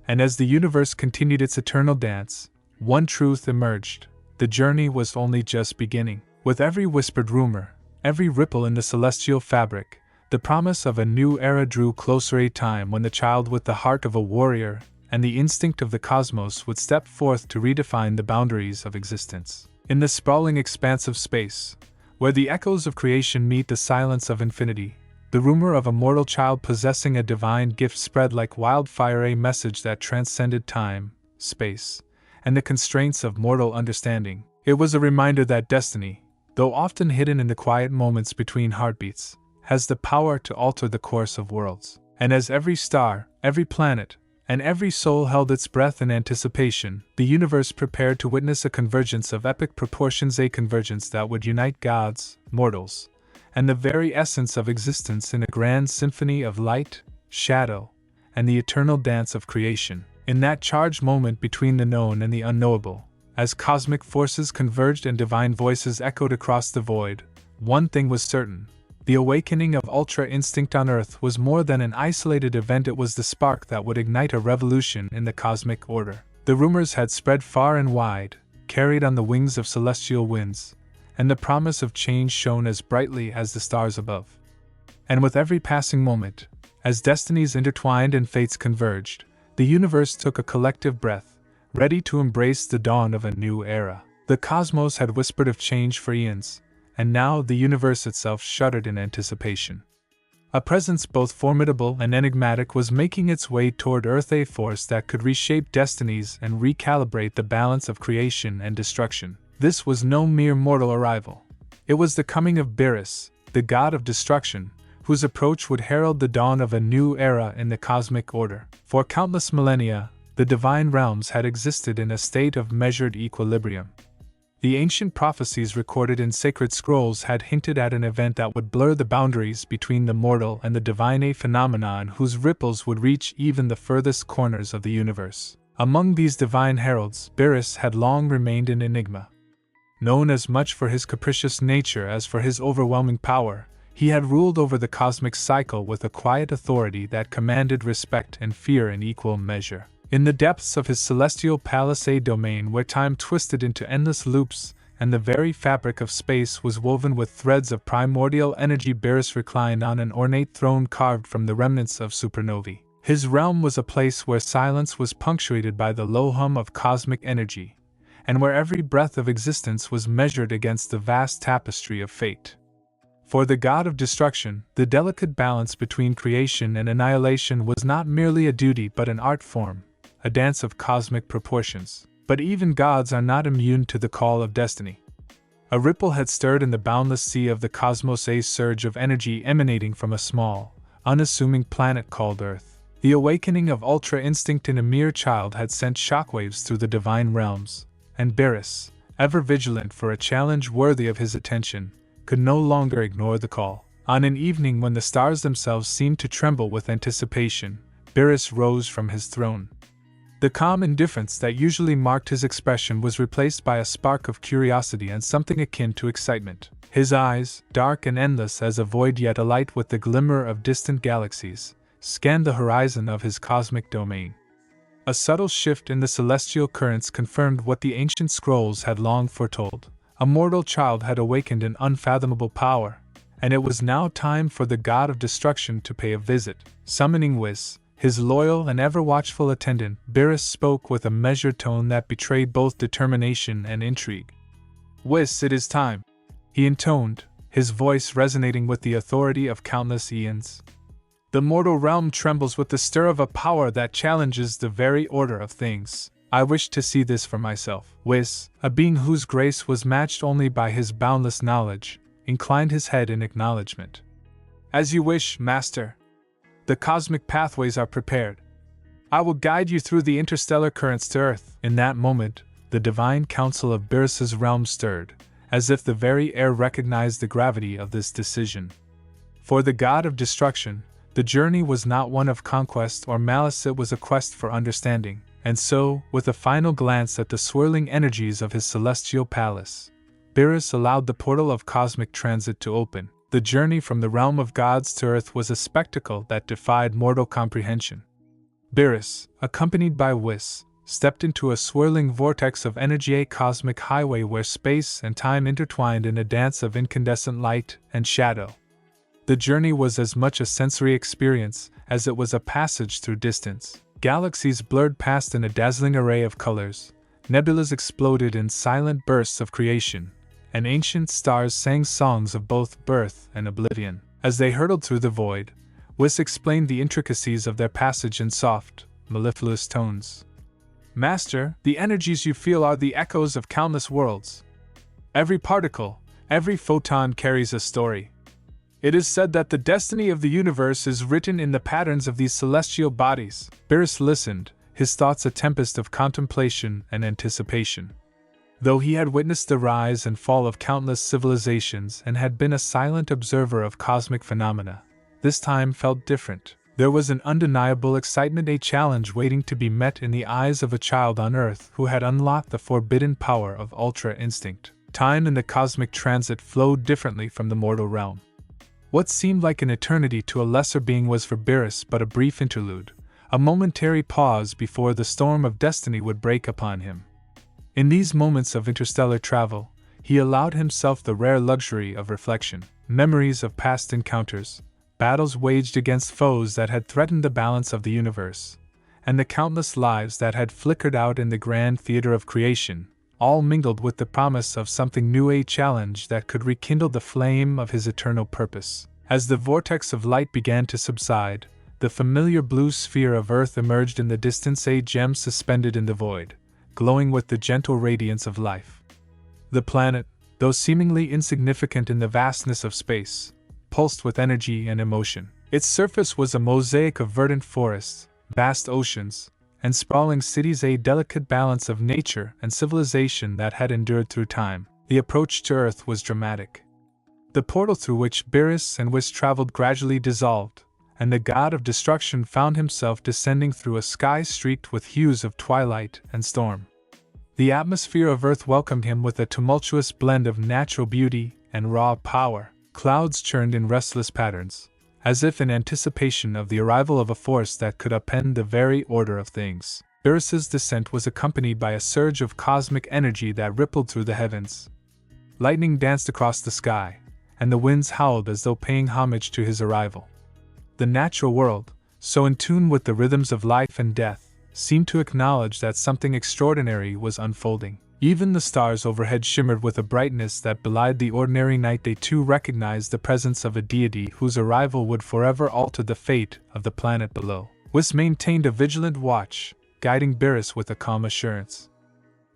And as the universe continued its eternal dance, one truth emerged: the journey was only just beginning. With every whispered rumor, every ripple in the celestial fabric, the promise of a new era drew closer, a time when the child with the heart of a warrior and the instinct of the cosmos would step forth to redefine the boundaries of existence. In the sprawling expanse of space, where the echoes of creation meet the silence of infinity, the rumor of a mortal child possessing a divine gift spread like wildfire, a message that transcended time, space, and the constraints of mortal understanding. It was a reminder that destiny, though often hidden in the quiet moments between heartbeats, has the power to alter the course of worlds. And as every star, every planet, and every soul held its breath in anticipation, the universe prepared to witness a convergence of epic proportions, a convergence that would unite gods, mortals, and the very essence of existence in a grand symphony of light, shadow, and the eternal dance of creation. In that charged moment between the known and the unknowable, as cosmic forces converged and divine voices echoed across the void, one thing was certain: the awakening of Ultra Instinct on Earth was more than an isolated event, it was the spark that would ignite a revolution in the cosmic order. The rumors had spread far and wide, carried on the wings of celestial winds, and the promise of change shone as brightly as the stars above. And with every passing moment, as destinies intertwined and fates converged, the universe took a collective breath, ready to embrace the dawn of a new era. The cosmos had whispered of change for eons, and now the universe itself shuddered in anticipation. A presence both formidable and enigmatic was making its way toward Earth, a force that could reshape destinies and recalibrate the balance of creation and destruction. This was no mere mortal arrival. It was the coming of Beerus, the god of destruction, whose approach would herald the dawn of a new era in the cosmic order. For countless millennia, the divine realms had existed in a state of measured equilibrium. The ancient prophecies recorded in sacred scrolls had hinted at an event that would blur the boundaries between the mortal and the divine, a phenomenon whose ripples would reach even the furthest corners of the universe. Among these divine heralds, Beerus had long remained an enigma. Known as much for his capricious nature as for his overwhelming power, he had ruled over the cosmic cycle with a quiet authority that commanded respect and fear in equal measure. In the depths of his celestial palace, a domain where time twisted into endless loops and the very fabric of space was woven with threads of primordial energy, Beerus reclined on an ornate throne carved from the remnants of supernovae. His realm was a place where silence was punctuated by the low hum of cosmic energy, and where every breath of existence was measured against the vast tapestry of fate. For the god of destruction, the delicate balance between creation and annihilation was not merely a duty but an art form, a dance of cosmic proportions. But even gods are not immune to the call of destiny. A ripple had stirred in the boundless sea of the cosmos, a surge of energy emanating from a small, unassuming planet called Earth. The awakening of Ultra Instinct in a mere child had sent shockwaves through the divine realms, and Beerus, ever vigilant for a challenge worthy of his attention, could no longer ignore the call. On an evening when the stars themselves seemed to tremble with anticipation, Beerus rose from his throne. The calm indifference that usually marked his expression was replaced by a spark of curiosity and something akin to excitement. His eyes, dark and endless as a void yet alight with the glimmer of distant galaxies, scanned the horizon of his cosmic domain. A subtle shift in the celestial currents confirmed what the ancient scrolls had long foretold. A mortal child had awakened an unfathomable power, and it was now time for the god of destruction to pay a visit. Summoning Whis, his loyal and ever-watchful attendant, Beerus spoke with a measured tone that betrayed both determination and intrigue. "Whis, it is time," he intoned, his voice resonating with the authority of countless eons. "The mortal realm trembles with the stir of a power that challenges the very order of things. I wish to see this for myself." Whis, a being whose grace was matched only by his boundless knowledge, inclined his head in acknowledgement. "As you wish, Master. The cosmic pathways are prepared. I will guide you through the interstellar currents to Earth." In that moment, the divine council of Beerus's realm stirred, as if the very air recognized the gravity of this decision. For the god of destruction, the journey was not one of conquest or malice, it was a quest for understanding, And so, with a final glance at the swirling energies of his celestial palace, Beerus allowed the portal of cosmic transit to open. The journey from the realm of gods to Earth was a spectacle that defied mortal comprehension. Beerus, accompanied by Whis, stepped into a swirling vortex of energy, a cosmic highway where space and time intertwined in a dance of incandescent light and shadow. The journey was as much a sensory experience as it was a passage through distance. Galaxies blurred past in a dazzling array of colors, nebulas exploded in silent bursts of creation, and ancient stars sang songs of both birth and oblivion. As they hurtled through the void, Whis explained the intricacies of their passage in soft, mellifluous tones. Master, the energies you feel are the echoes of countless worlds. Every particle, every photon carries a story. It is said that the destiny of the universe is written in the patterns of these celestial bodies. Beerus listened, his thoughts a tempest of contemplation and anticipation. Though he had witnessed the rise and fall of countless civilizations and had been a silent observer of cosmic phenomena, this time felt different. There was an undeniable excitement, a challenge waiting to be met in the eyes of a child on Earth who had unlocked the forbidden power of Ultra Instinct. Time in the cosmic transit flowed differently from the mortal realm. What seemed like an eternity to a lesser being was for Beerus but a brief interlude, a momentary pause before the storm of destiny would break upon him. In these moments of interstellar travel, he allowed himself the rare luxury of reflection, memories of past encounters, battles waged against foes that had threatened the balance of the universe, and the countless lives that had flickered out in the grand theater of creation, all mingled with the promise of something new, a challenge that could rekindle the flame of his eternal purpose. As the vortex of light began to subside, the familiar blue sphere of Earth emerged in the distance, a gem suspended in the void, glowing with the gentle radiance of life. The planet, though seemingly insignificant in the vastness of space, pulsed with energy and emotion. Its surface was a mosaic of verdant forests, vast oceans, and sprawling cities, a delicate balance of nature and civilization that had endured through time. The approach to Earth was dramatic. The portal through which Beerus and Whis traveled gradually dissolved, and the god of destruction found himself descending through a sky streaked with hues of twilight and storm. The atmosphere of Earth welcomed him with a tumultuous blend of natural beauty and raw power. Clouds churned in restless patterns, as if in anticipation of the arrival of a force that could upend the very order of things. Beerus's descent was accompanied by a surge of cosmic energy that rippled through the heavens. Lightning danced across the sky, and the winds howled as though paying homage to his arrival. The natural world, so in tune with the rhythms of life and death, seemed to acknowledge that something extraordinary was unfolding. Even the stars overhead shimmered with a brightness that belied the ordinary night. They too recognized the presence of a deity whose arrival would forever alter the fate of the planet below. Whis maintained a vigilant watch, guiding Beerus with a calm assurance.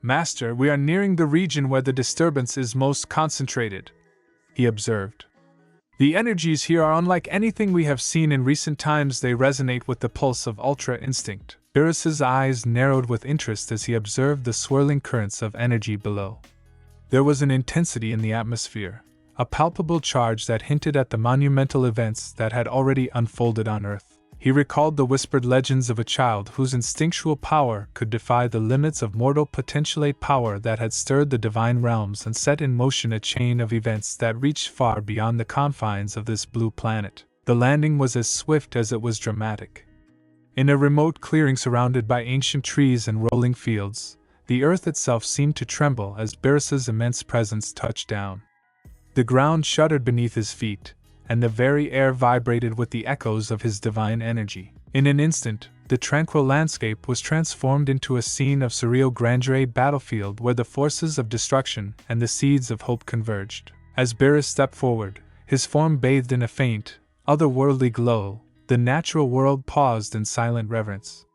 Master, we are nearing the region where the disturbance is most concentrated, he observed. The energies here are unlike anything we have seen in recent times. They resonate with the pulse of Ultra Instinct. Beerus's eyes narrowed with interest as he observed the swirling currents of energy below. There was an intensity in the atmosphere, a palpable charge that hinted at the monumental events that had already unfolded on Earth. He recalled the whispered legends of a child whose instinctual power could defy the limits of mortal potential, a power that had stirred the divine realms and set in motion a chain of events that reached far beyond the confines of this blue planet. The landing was as swift as it was dramatic. In a remote clearing surrounded by ancient trees and rolling fields, the earth itself seemed to tremble as Beerus's immense presence touched down. The ground shuddered beneath his feet, and the very air vibrated with the echoes of his divine energy. In an instant, the tranquil landscape was transformed into a scene of surreal grandeur, a battlefield where the forces of destruction and the seeds of hope converged. As Beerus stepped forward, his form bathed in a faint, otherworldly glow, the natural world paused in silent reverence.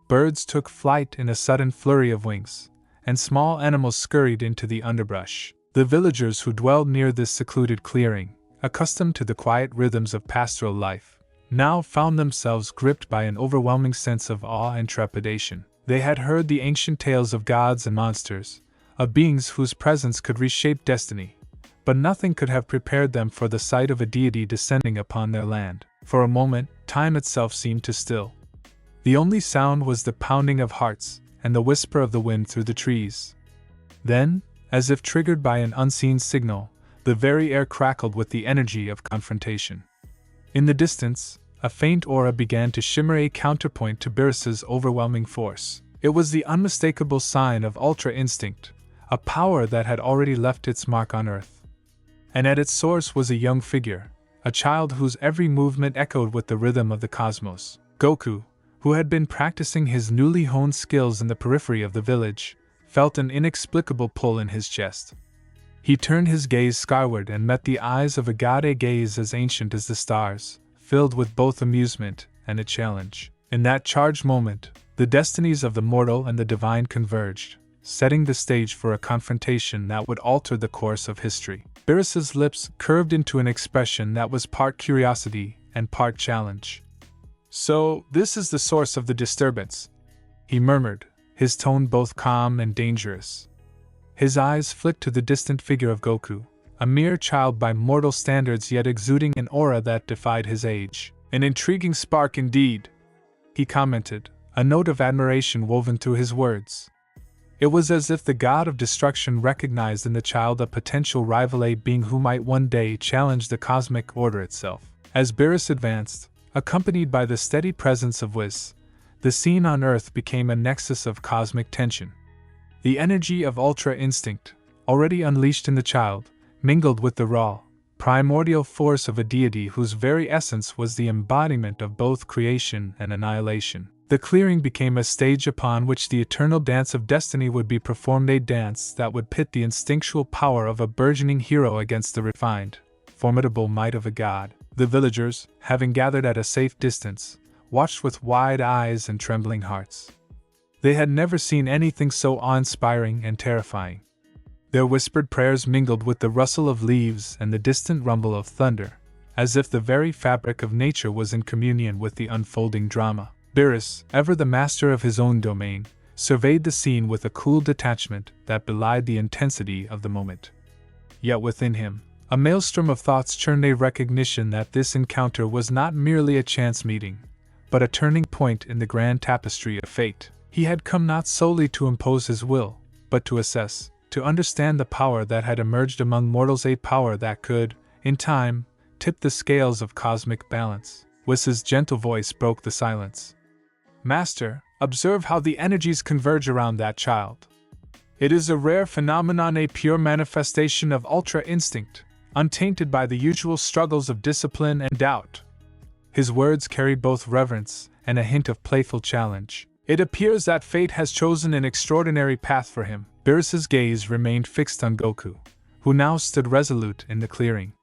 Birds took flight in a sudden flurry of wings, and small animals scurried into the underbrush. The villagers who dwelled near this secluded clearing, accustomed to the quiet rhythms of pastoral life, now found themselves gripped by an overwhelming sense of awe and trepidation. They had heard the ancient tales of gods and monsters, of beings whose presence could reshape destiny, but nothing could have prepared them for the sight of a deity descending upon their land. For a moment, time itself seemed to still. The only sound was the pounding of hearts and the whisper of the wind through the trees. Then, as if triggered by an unseen signal, the very air crackled with the energy of confrontation. In the distance, a faint aura began to shimmer, a counterpoint to Beerus's overwhelming force. It was the unmistakable sign of Ultra Instinct, a power that had already left its mark on Earth. And at its source was a young figure, a child whose every movement echoed with the rhythm of the cosmos. Goku, who had been practicing his newly honed skills in the periphery of the village, felt an inexplicable pull in his chest. He turned his gaze skyward and met the eyes of a god, a gaze as ancient as the stars, filled with both amusement and a challenge. In that charged moment, the destinies of the mortal and the divine converged, setting the stage for a confrontation that would alter the course of history. Beerus's lips curved into an expression that was part curiosity and part challenge. "So, this is the source of the disturbance," he murmured, his tone both calm and dangerous. His eyes flicked to the distant figure of Goku, a mere child by mortal standards yet exuding an aura that defied his age. "An intriguing spark indeed," he commented, a note of admiration woven through his words. It was as if the god of destruction recognized in the child a potential rival, a being who might one day challenge the cosmic order itself. As Beerus advanced, accompanied by the steady presence of Whis, the scene on Earth became a nexus of cosmic tension. The energy of Ultra Instinct, already unleashed in the child, mingled with the raw, primordial force of a deity whose very essence was the embodiment of both creation and annihilation. The clearing became a stage upon which the eternal dance of destiny would be performed, a dance that would pit the instinctual power of a burgeoning hero against the refined, formidable might of a god. The villagers, having gathered at a safe distance, watched with wide eyes and trembling hearts. They had never seen anything so awe-inspiring and terrifying. Their whispered prayers mingled with the rustle of leaves and the distant rumble of thunder, as if the very fabric of nature was in communion with the unfolding drama. Beerus, ever the master of his own domain, surveyed the scene with a cool detachment that belied the intensity of the moment. Yet within him, a maelstrom of thoughts churned, a recognition that this encounter was not merely a chance meeting, but a turning point in the grand tapestry of fate. He had come not solely to impose his will, but to assess, to understand the power that had emerged among mortals, a power that could, in time, tip the scales of cosmic balance. Whis' gentle voice broke the silence. "Master, observe how the energies converge around that child. It is a rare phenomenon, a pure manifestation of Ultra Instinct, untainted by the usual struggles of discipline and doubt." His words carried both reverence and a hint of playful challenge. "It appears that fate has chosen an extraordinary path for him." Beerus's gaze remained fixed on Goku, who now stood resolute in the clearing.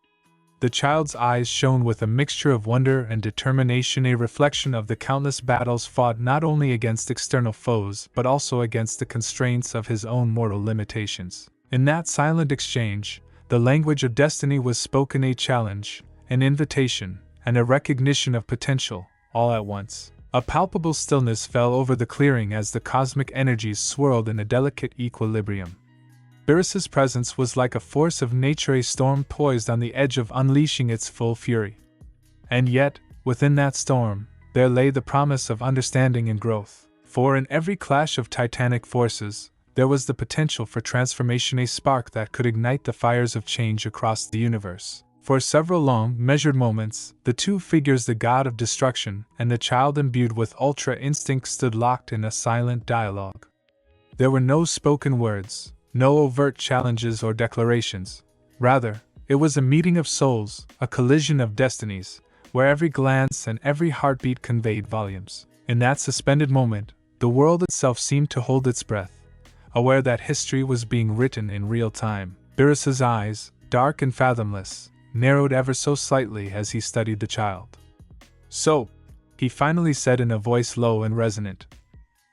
The child's eyes shone with a mixture of wonder and determination, a reflection of the countless battles fought not only against external foes but also against the constraints of his own mortal limitations. In that silent exchange, the language of destiny was spoken, a challenge, an invitation, and a recognition of potential, all at once. A palpable stillness fell over the clearing as the cosmic energies swirled in a delicate equilibrium. Beerus's presence was like a force of nature, a storm poised on the edge of unleashing its full fury. And yet, within that storm, there lay the promise of understanding and growth. For in every clash of titanic forces, there was the potential for transformation, a spark that could ignite the fires of change across the universe. For several long, measured moments, the two figures, the god of destruction and the child imbued with Ultra Instinct, stood locked in a silent dialogue. There were no spoken words, no overt challenges or declarations. Rather, it was a meeting of souls, a collision of destinies, where every glance and every heartbeat conveyed volumes. In that suspended moment, the world itself seemed to hold its breath, aware that history was being written in real time. Beerus's eyes, dark and fathomless, narrowed ever so slightly as he studied the child. "So," he finally said in a voice low and resonant,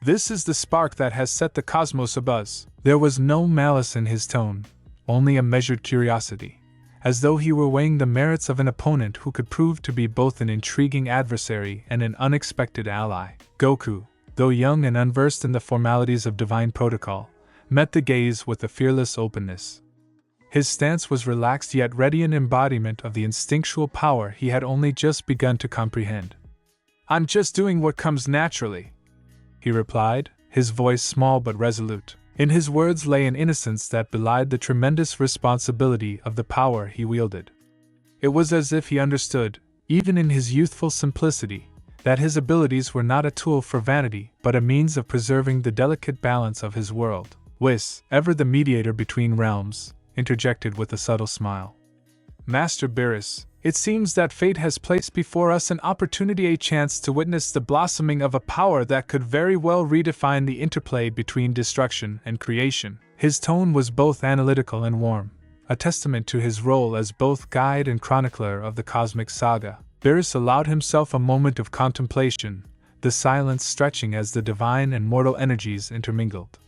"this is the spark that has set the cosmos abuzz." There was no malice in his tone, only a measured curiosity, as though he were weighing the merits of an opponent who could prove to be both an intriguing adversary and an unexpected ally. Goku, though young and unversed in the formalities of divine protocol, met the gaze with a fearless openness. His stance was relaxed yet ready, an embodiment of the instinctual power he had only just begun to comprehend. I'm just doing what comes naturally, he replied, his voice small but resolute. In his words lay an innocence that belied the tremendous responsibility of the power he wielded. It was as if he understood, even in his youthful simplicity, that his abilities were not a tool for vanity but a means of preserving the delicate balance of his world. Whis, ever the mediator between realms, interjected with a subtle smile. Master Beerus, it seems that fate has placed before us an opportunity, a chance to witness the blossoming of a power that could very well redefine the interplay between destruction and creation. His tone was both analytical and warm, a testament to his role as both guide and chronicler of the cosmic saga. Beerus allowed himself a moment of contemplation, the silence stretching as the divine and mortal energies intermingled.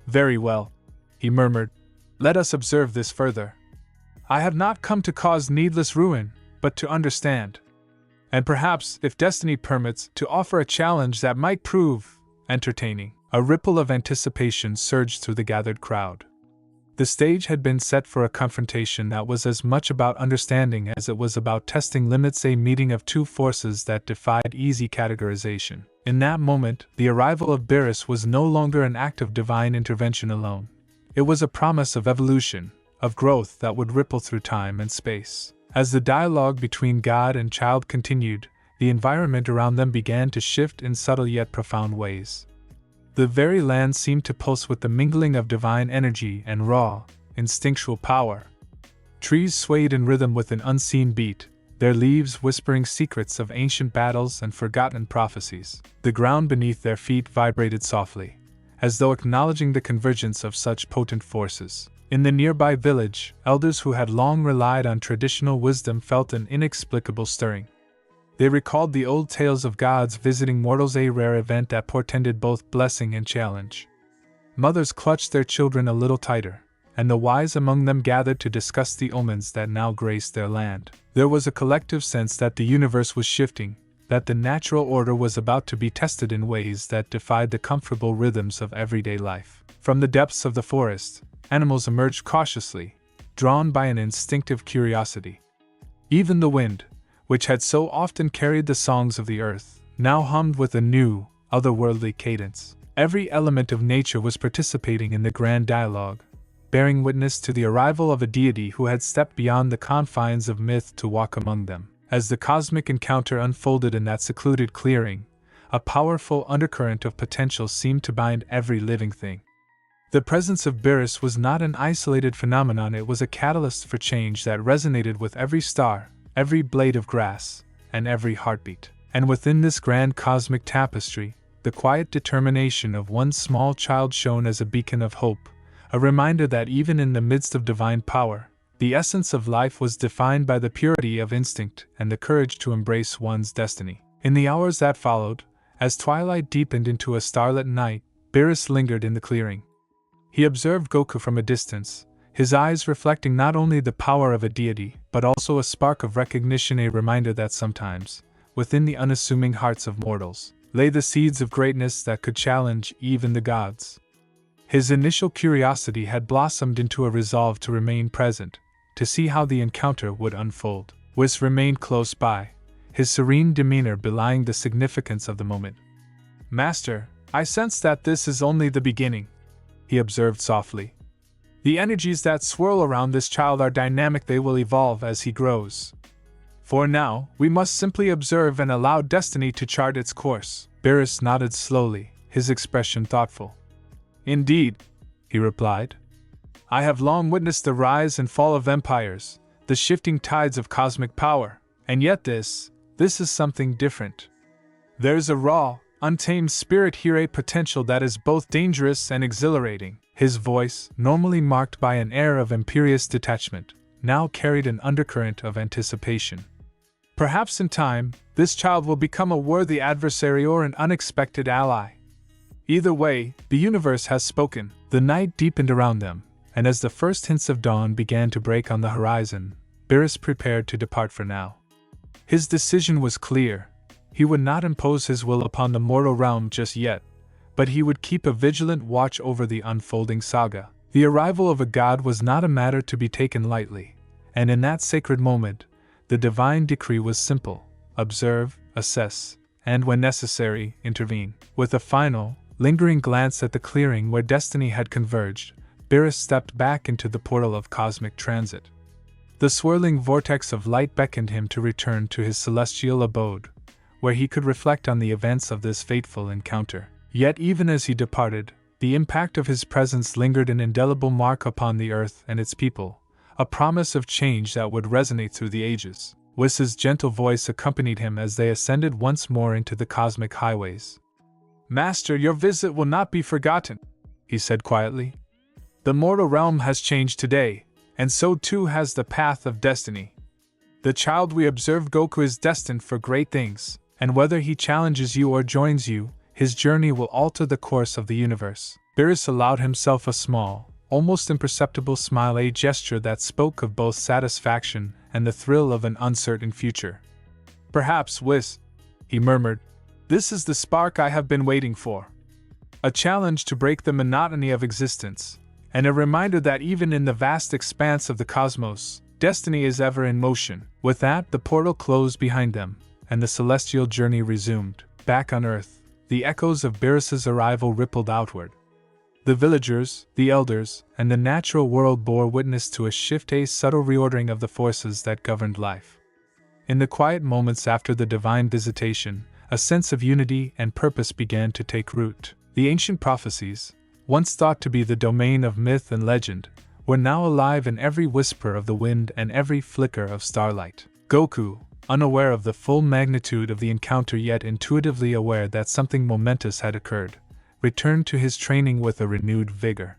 Very well, he murmured. Let us observe this further. I have not come to cause needless ruin, but to understand. And perhaps, if destiny permits, to offer a challenge that might prove entertaining. A ripple of anticipation surged through the gathered crowd. The stage had been set for a confrontation that was as much about understanding as it was about testing limits, a meeting of two forces that defied easy categorization. In that moment, the arrival of Beerus was no longer an act of divine intervention alone. It was a promise of evolution, of growth that would ripple through time and space. As the dialogue between God and child continued, the environment around them began to shift in subtle yet profound ways. The very land seemed to pulse with the mingling of divine energy and raw, instinctual power. Trees swayed in rhythm with an unseen beat, their leaves whispering secrets of ancient battles and forgotten prophecies. The ground beneath their feet vibrated softly, as though acknowledging the convergence of such potent forces. In the nearby village, elders who had long relied on traditional wisdom felt an inexplicable stirring. They recalled the old tales of gods visiting mortals, a rare event that portended both blessing and challenge. Mothers clutched their children a little tighter, and the wise among them gathered to discuss the omens that now graced their land. There was a collective sense that the universe was shifting, that the natural order was about to be tested in ways that defied the comfortable rhythms of everyday life. From the depths of the forest, animals emerged cautiously, drawn by an instinctive curiosity. Even the wind, which had so often carried the songs of the earth, now hummed with a new, otherworldly cadence. Every element of nature was participating in the grand dialogue, bearing witness to the arrival of a deity who had stepped beyond the confines of myth to walk among them. As the cosmic encounter unfolded in that secluded clearing, a powerful undercurrent of potential seemed to bind every living thing. The presence of Beerus was not an isolated phenomenon, it was a catalyst for change that resonated with every star, every blade of grass, and every heartbeat. And within this grand cosmic tapestry, the quiet determination of one small child shone as a beacon of hope, a reminder that even in the midst of divine power, the essence of life was defined by the purity of instinct and the courage to embrace one's destiny. In the hours that followed, as twilight deepened into a starlit night, Beerus lingered in the clearing. He observed Goku from a distance, his eyes reflecting not only the power of a deity, but also a spark of recognition, a reminder that sometimes, within the unassuming hearts of mortals, lay the seeds of greatness that could challenge even the gods. His initial curiosity had blossomed into a resolve to remain present, to see how the encounter would unfold. Whis remained close by, his serene demeanor belying the significance of the moment. Master, I sense that this is only the beginning, he observed softly. The energies that swirl around this child are dynamic, they will evolve as he grows. For now, we must simply observe and allow destiny to chart its course. Beerus nodded slowly, his expression thoughtful. Indeed, he replied. I have long witnessed the rise and fall of empires, the shifting tides of cosmic power, and yet this is something different. There's a raw, untamed spirit here, a potential that is both dangerous and exhilarating. His voice, normally marked by an air of imperious detachment, now carried an undercurrent of anticipation. Perhaps in time, this child will become a worthy adversary or an unexpected ally. Either way, the universe has spoken. The night deepened around them, and as the first hints of dawn began to break on the horizon, Beerus prepared to depart for now. His decision was clear. He would not impose his will upon the mortal realm just yet, but he would keep a vigilant watch over the unfolding saga. The arrival of a god was not a matter to be taken lightly, and in that sacred moment, the divine decree was simple: observe, assess, and when necessary, intervene. With a final, lingering glance at the clearing where destiny had converged, Beerus stepped back into the portal of cosmic transit. The swirling vortex of light beckoned him to return to his celestial abode, where he could reflect on the events of this fateful encounter. Yet even as he departed, the impact of his presence lingered an indelible mark upon the earth and its people, a promise of change that would resonate through the ages. Whis' gentle voice accompanied him as they ascended once more into the cosmic highways. "Master, your visit will not be forgotten," he said quietly. "The mortal realm has changed today, and so too has the path of destiny. The child we observe, Goku, is destined for great things, and whether he challenges you or joins you, his journey will alter the course of the universe." Beerus allowed himself a small, almost imperceptible smile, a gesture that spoke of both satisfaction and the thrill of an uncertain future. "Perhaps, Whis," he murmured, "this is the spark I have been waiting for. A challenge to break the monotony of existence, and a reminder that even in the vast expanse of the cosmos, destiny is ever in motion." With that, the portal closed behind them, and the celestial journey resumed. Back on Earth, the echoes of Beerus' arrival rippled outward. The villagers, the elders, and the natural world bore witness to a shift, a subtle reordering of the forces that governed life. In the quiet moments after the divine visitation, a sense of unity and purpose began to take root. The ancient prophecies, once thought to be the domain of myth and legend, were now alive in every whisper of the wind and every flicker of starlight. Goku, unaware of the full magnitude of the encounter yet intuitively aware that something momentous had occurred, returned to his training with a renewed vigor.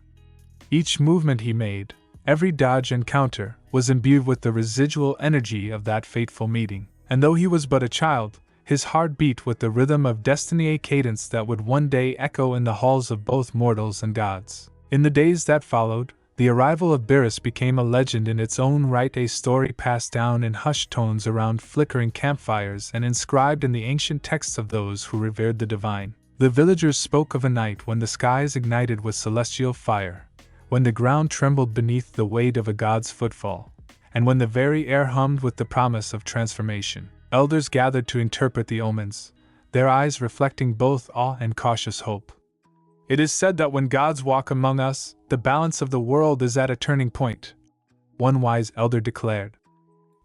Each movement he made, every dodge and counter, was imbued with the residual energy of that fateful meeting, and though he was but a child, his heart beat with the rhythm of destiny, a cadence that would one day echo in the halls of both mortals and gods. In the days that followed, the arrival of Beerus became a legend in its own right, a story passed down in hushed tones around flickering campfires and inscribed in the ancient texts of those who revered the divine. The villagers spoke of a night when the skies ignited with celestial fire, when the ground trembled beneath the weight of a god's footfall, and when the very air hummed with the promise of transformation. Elders gathered to interpret the omens, their eyes reflecting both awe and cautious hope. "It is said that when gods walk among us, the balance of the world is at a turning point," one wise elder declared.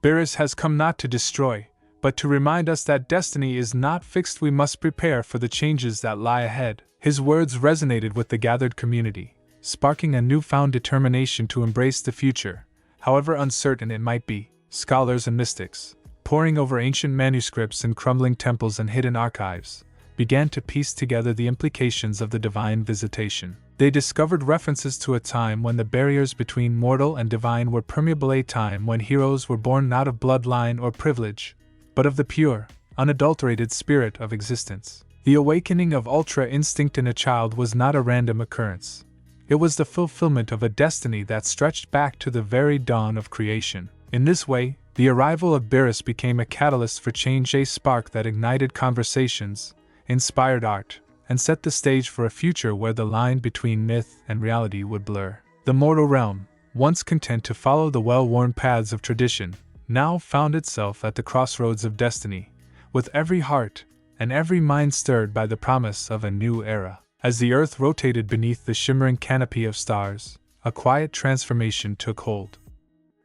"Beerus has come not to destroy, but to remind us that destiny is not fixed. We must prepare for the changes that lie ahead." His words resonated with the gathered community, sparking a newfound determination to embrace the future, however uncertain it might be. Scholars and mystics, poring over ancient manuscripts in crumbling temples and hidden archives, began to piece together the implications of the divine visitation. They discovered references to a time when the barriers between mortal and divine were permeable, a time when heroes were born not of bloodline or privilege, but of the pure, unadulterated spirit of existence. The awakening of ultra instinct in a child was not a random occurrence. It was the fulfillment of a destiny that stretched back to the very dawn of creation. In this way, the arrival of Beerus became a catalyst for change, a spark that ignited conversations, inspired art, and set the stage for a future where the line between myth and reality would blur. The mortal realm, once content to follow the well-worn paths of tradition, now found itself at the crossroads of destiny, with every heart and every mind stirred by the promise of a new era. As the earth rotated beneath the shimmering canopy of stars, a quiet transformation took hold.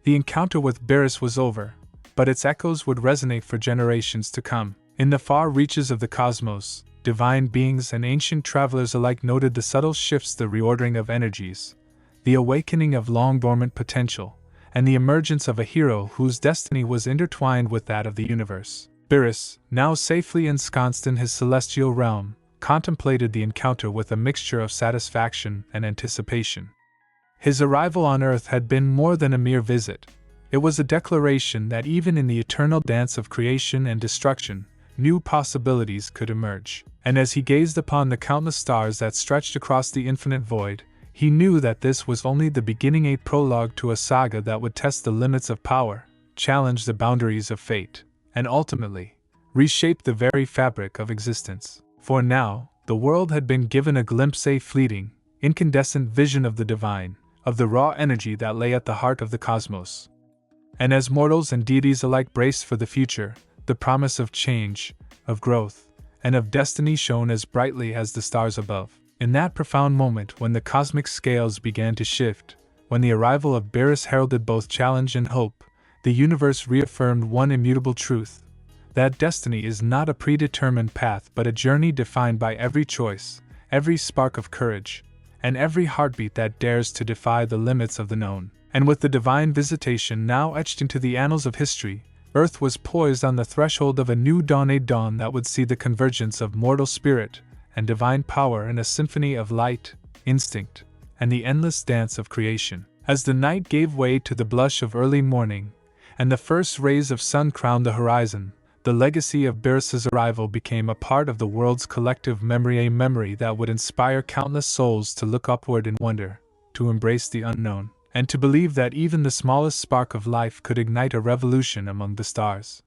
The encounter with Beerus was over, but its echoes would resonate for generations to come. In the far reaches of the cosmos, divine beings and ancient travelers alike noted the subtle shifts, the reordering of energies, the awakening of long-dormant potential, and the emergence of a hero whose destiny was intertwined with that of the universe. Beerus, now safely ensconced in his celestial realm, contemplated the encounter with a mixture of satisfaction and anticipation. His arrival on Earth had been more than a mere visit. It was a declaration that even in the eternal dance of creation and destruction, new possibilities could emerge. And as he gazed upon the countless stars that stretched across the infinite void, he knew that this was only the beginning, a prologue to a saga that would test the limits of power, challenge the boundaries of fate, and ultimately reshape the very fabric of existence. For now, the world had been given a glimpse, a fleeting, incandescent vision of the divine, of the raw energy that lay at the heart of the cosmos. And as mortals and deities alike braced for the future, the promise of change, of growth, and of destiny shone as brightly as the stars above. In that profound moment when the cosmic scales began to shift, when the arrival of Beerus heralded both challenge and hope, the universe reaffirmed one immutable truth: that destiny is not a predetermined path but a journey defined by every choice, every spark of courage, and every heartbeat that dares to defy the limits of the known. And with the divine visitation now etched into the annals of history, Earth was poised on the threshold of a new dawn, a dawn that would see the convergence of mortal spirit and divine power in a symphony of light, instinct, and the endless dance of creation. As the night gave way to the blush of early morning, and the first rays of sun crowned the horizon, the legacy of Beerus's arrival became a part of the world's collective memory, a memory that would inspire countless souls to look upward in wonder, to embrace the unknown, and to believe that even the smallest spark of life could ignite a revolution among the stars.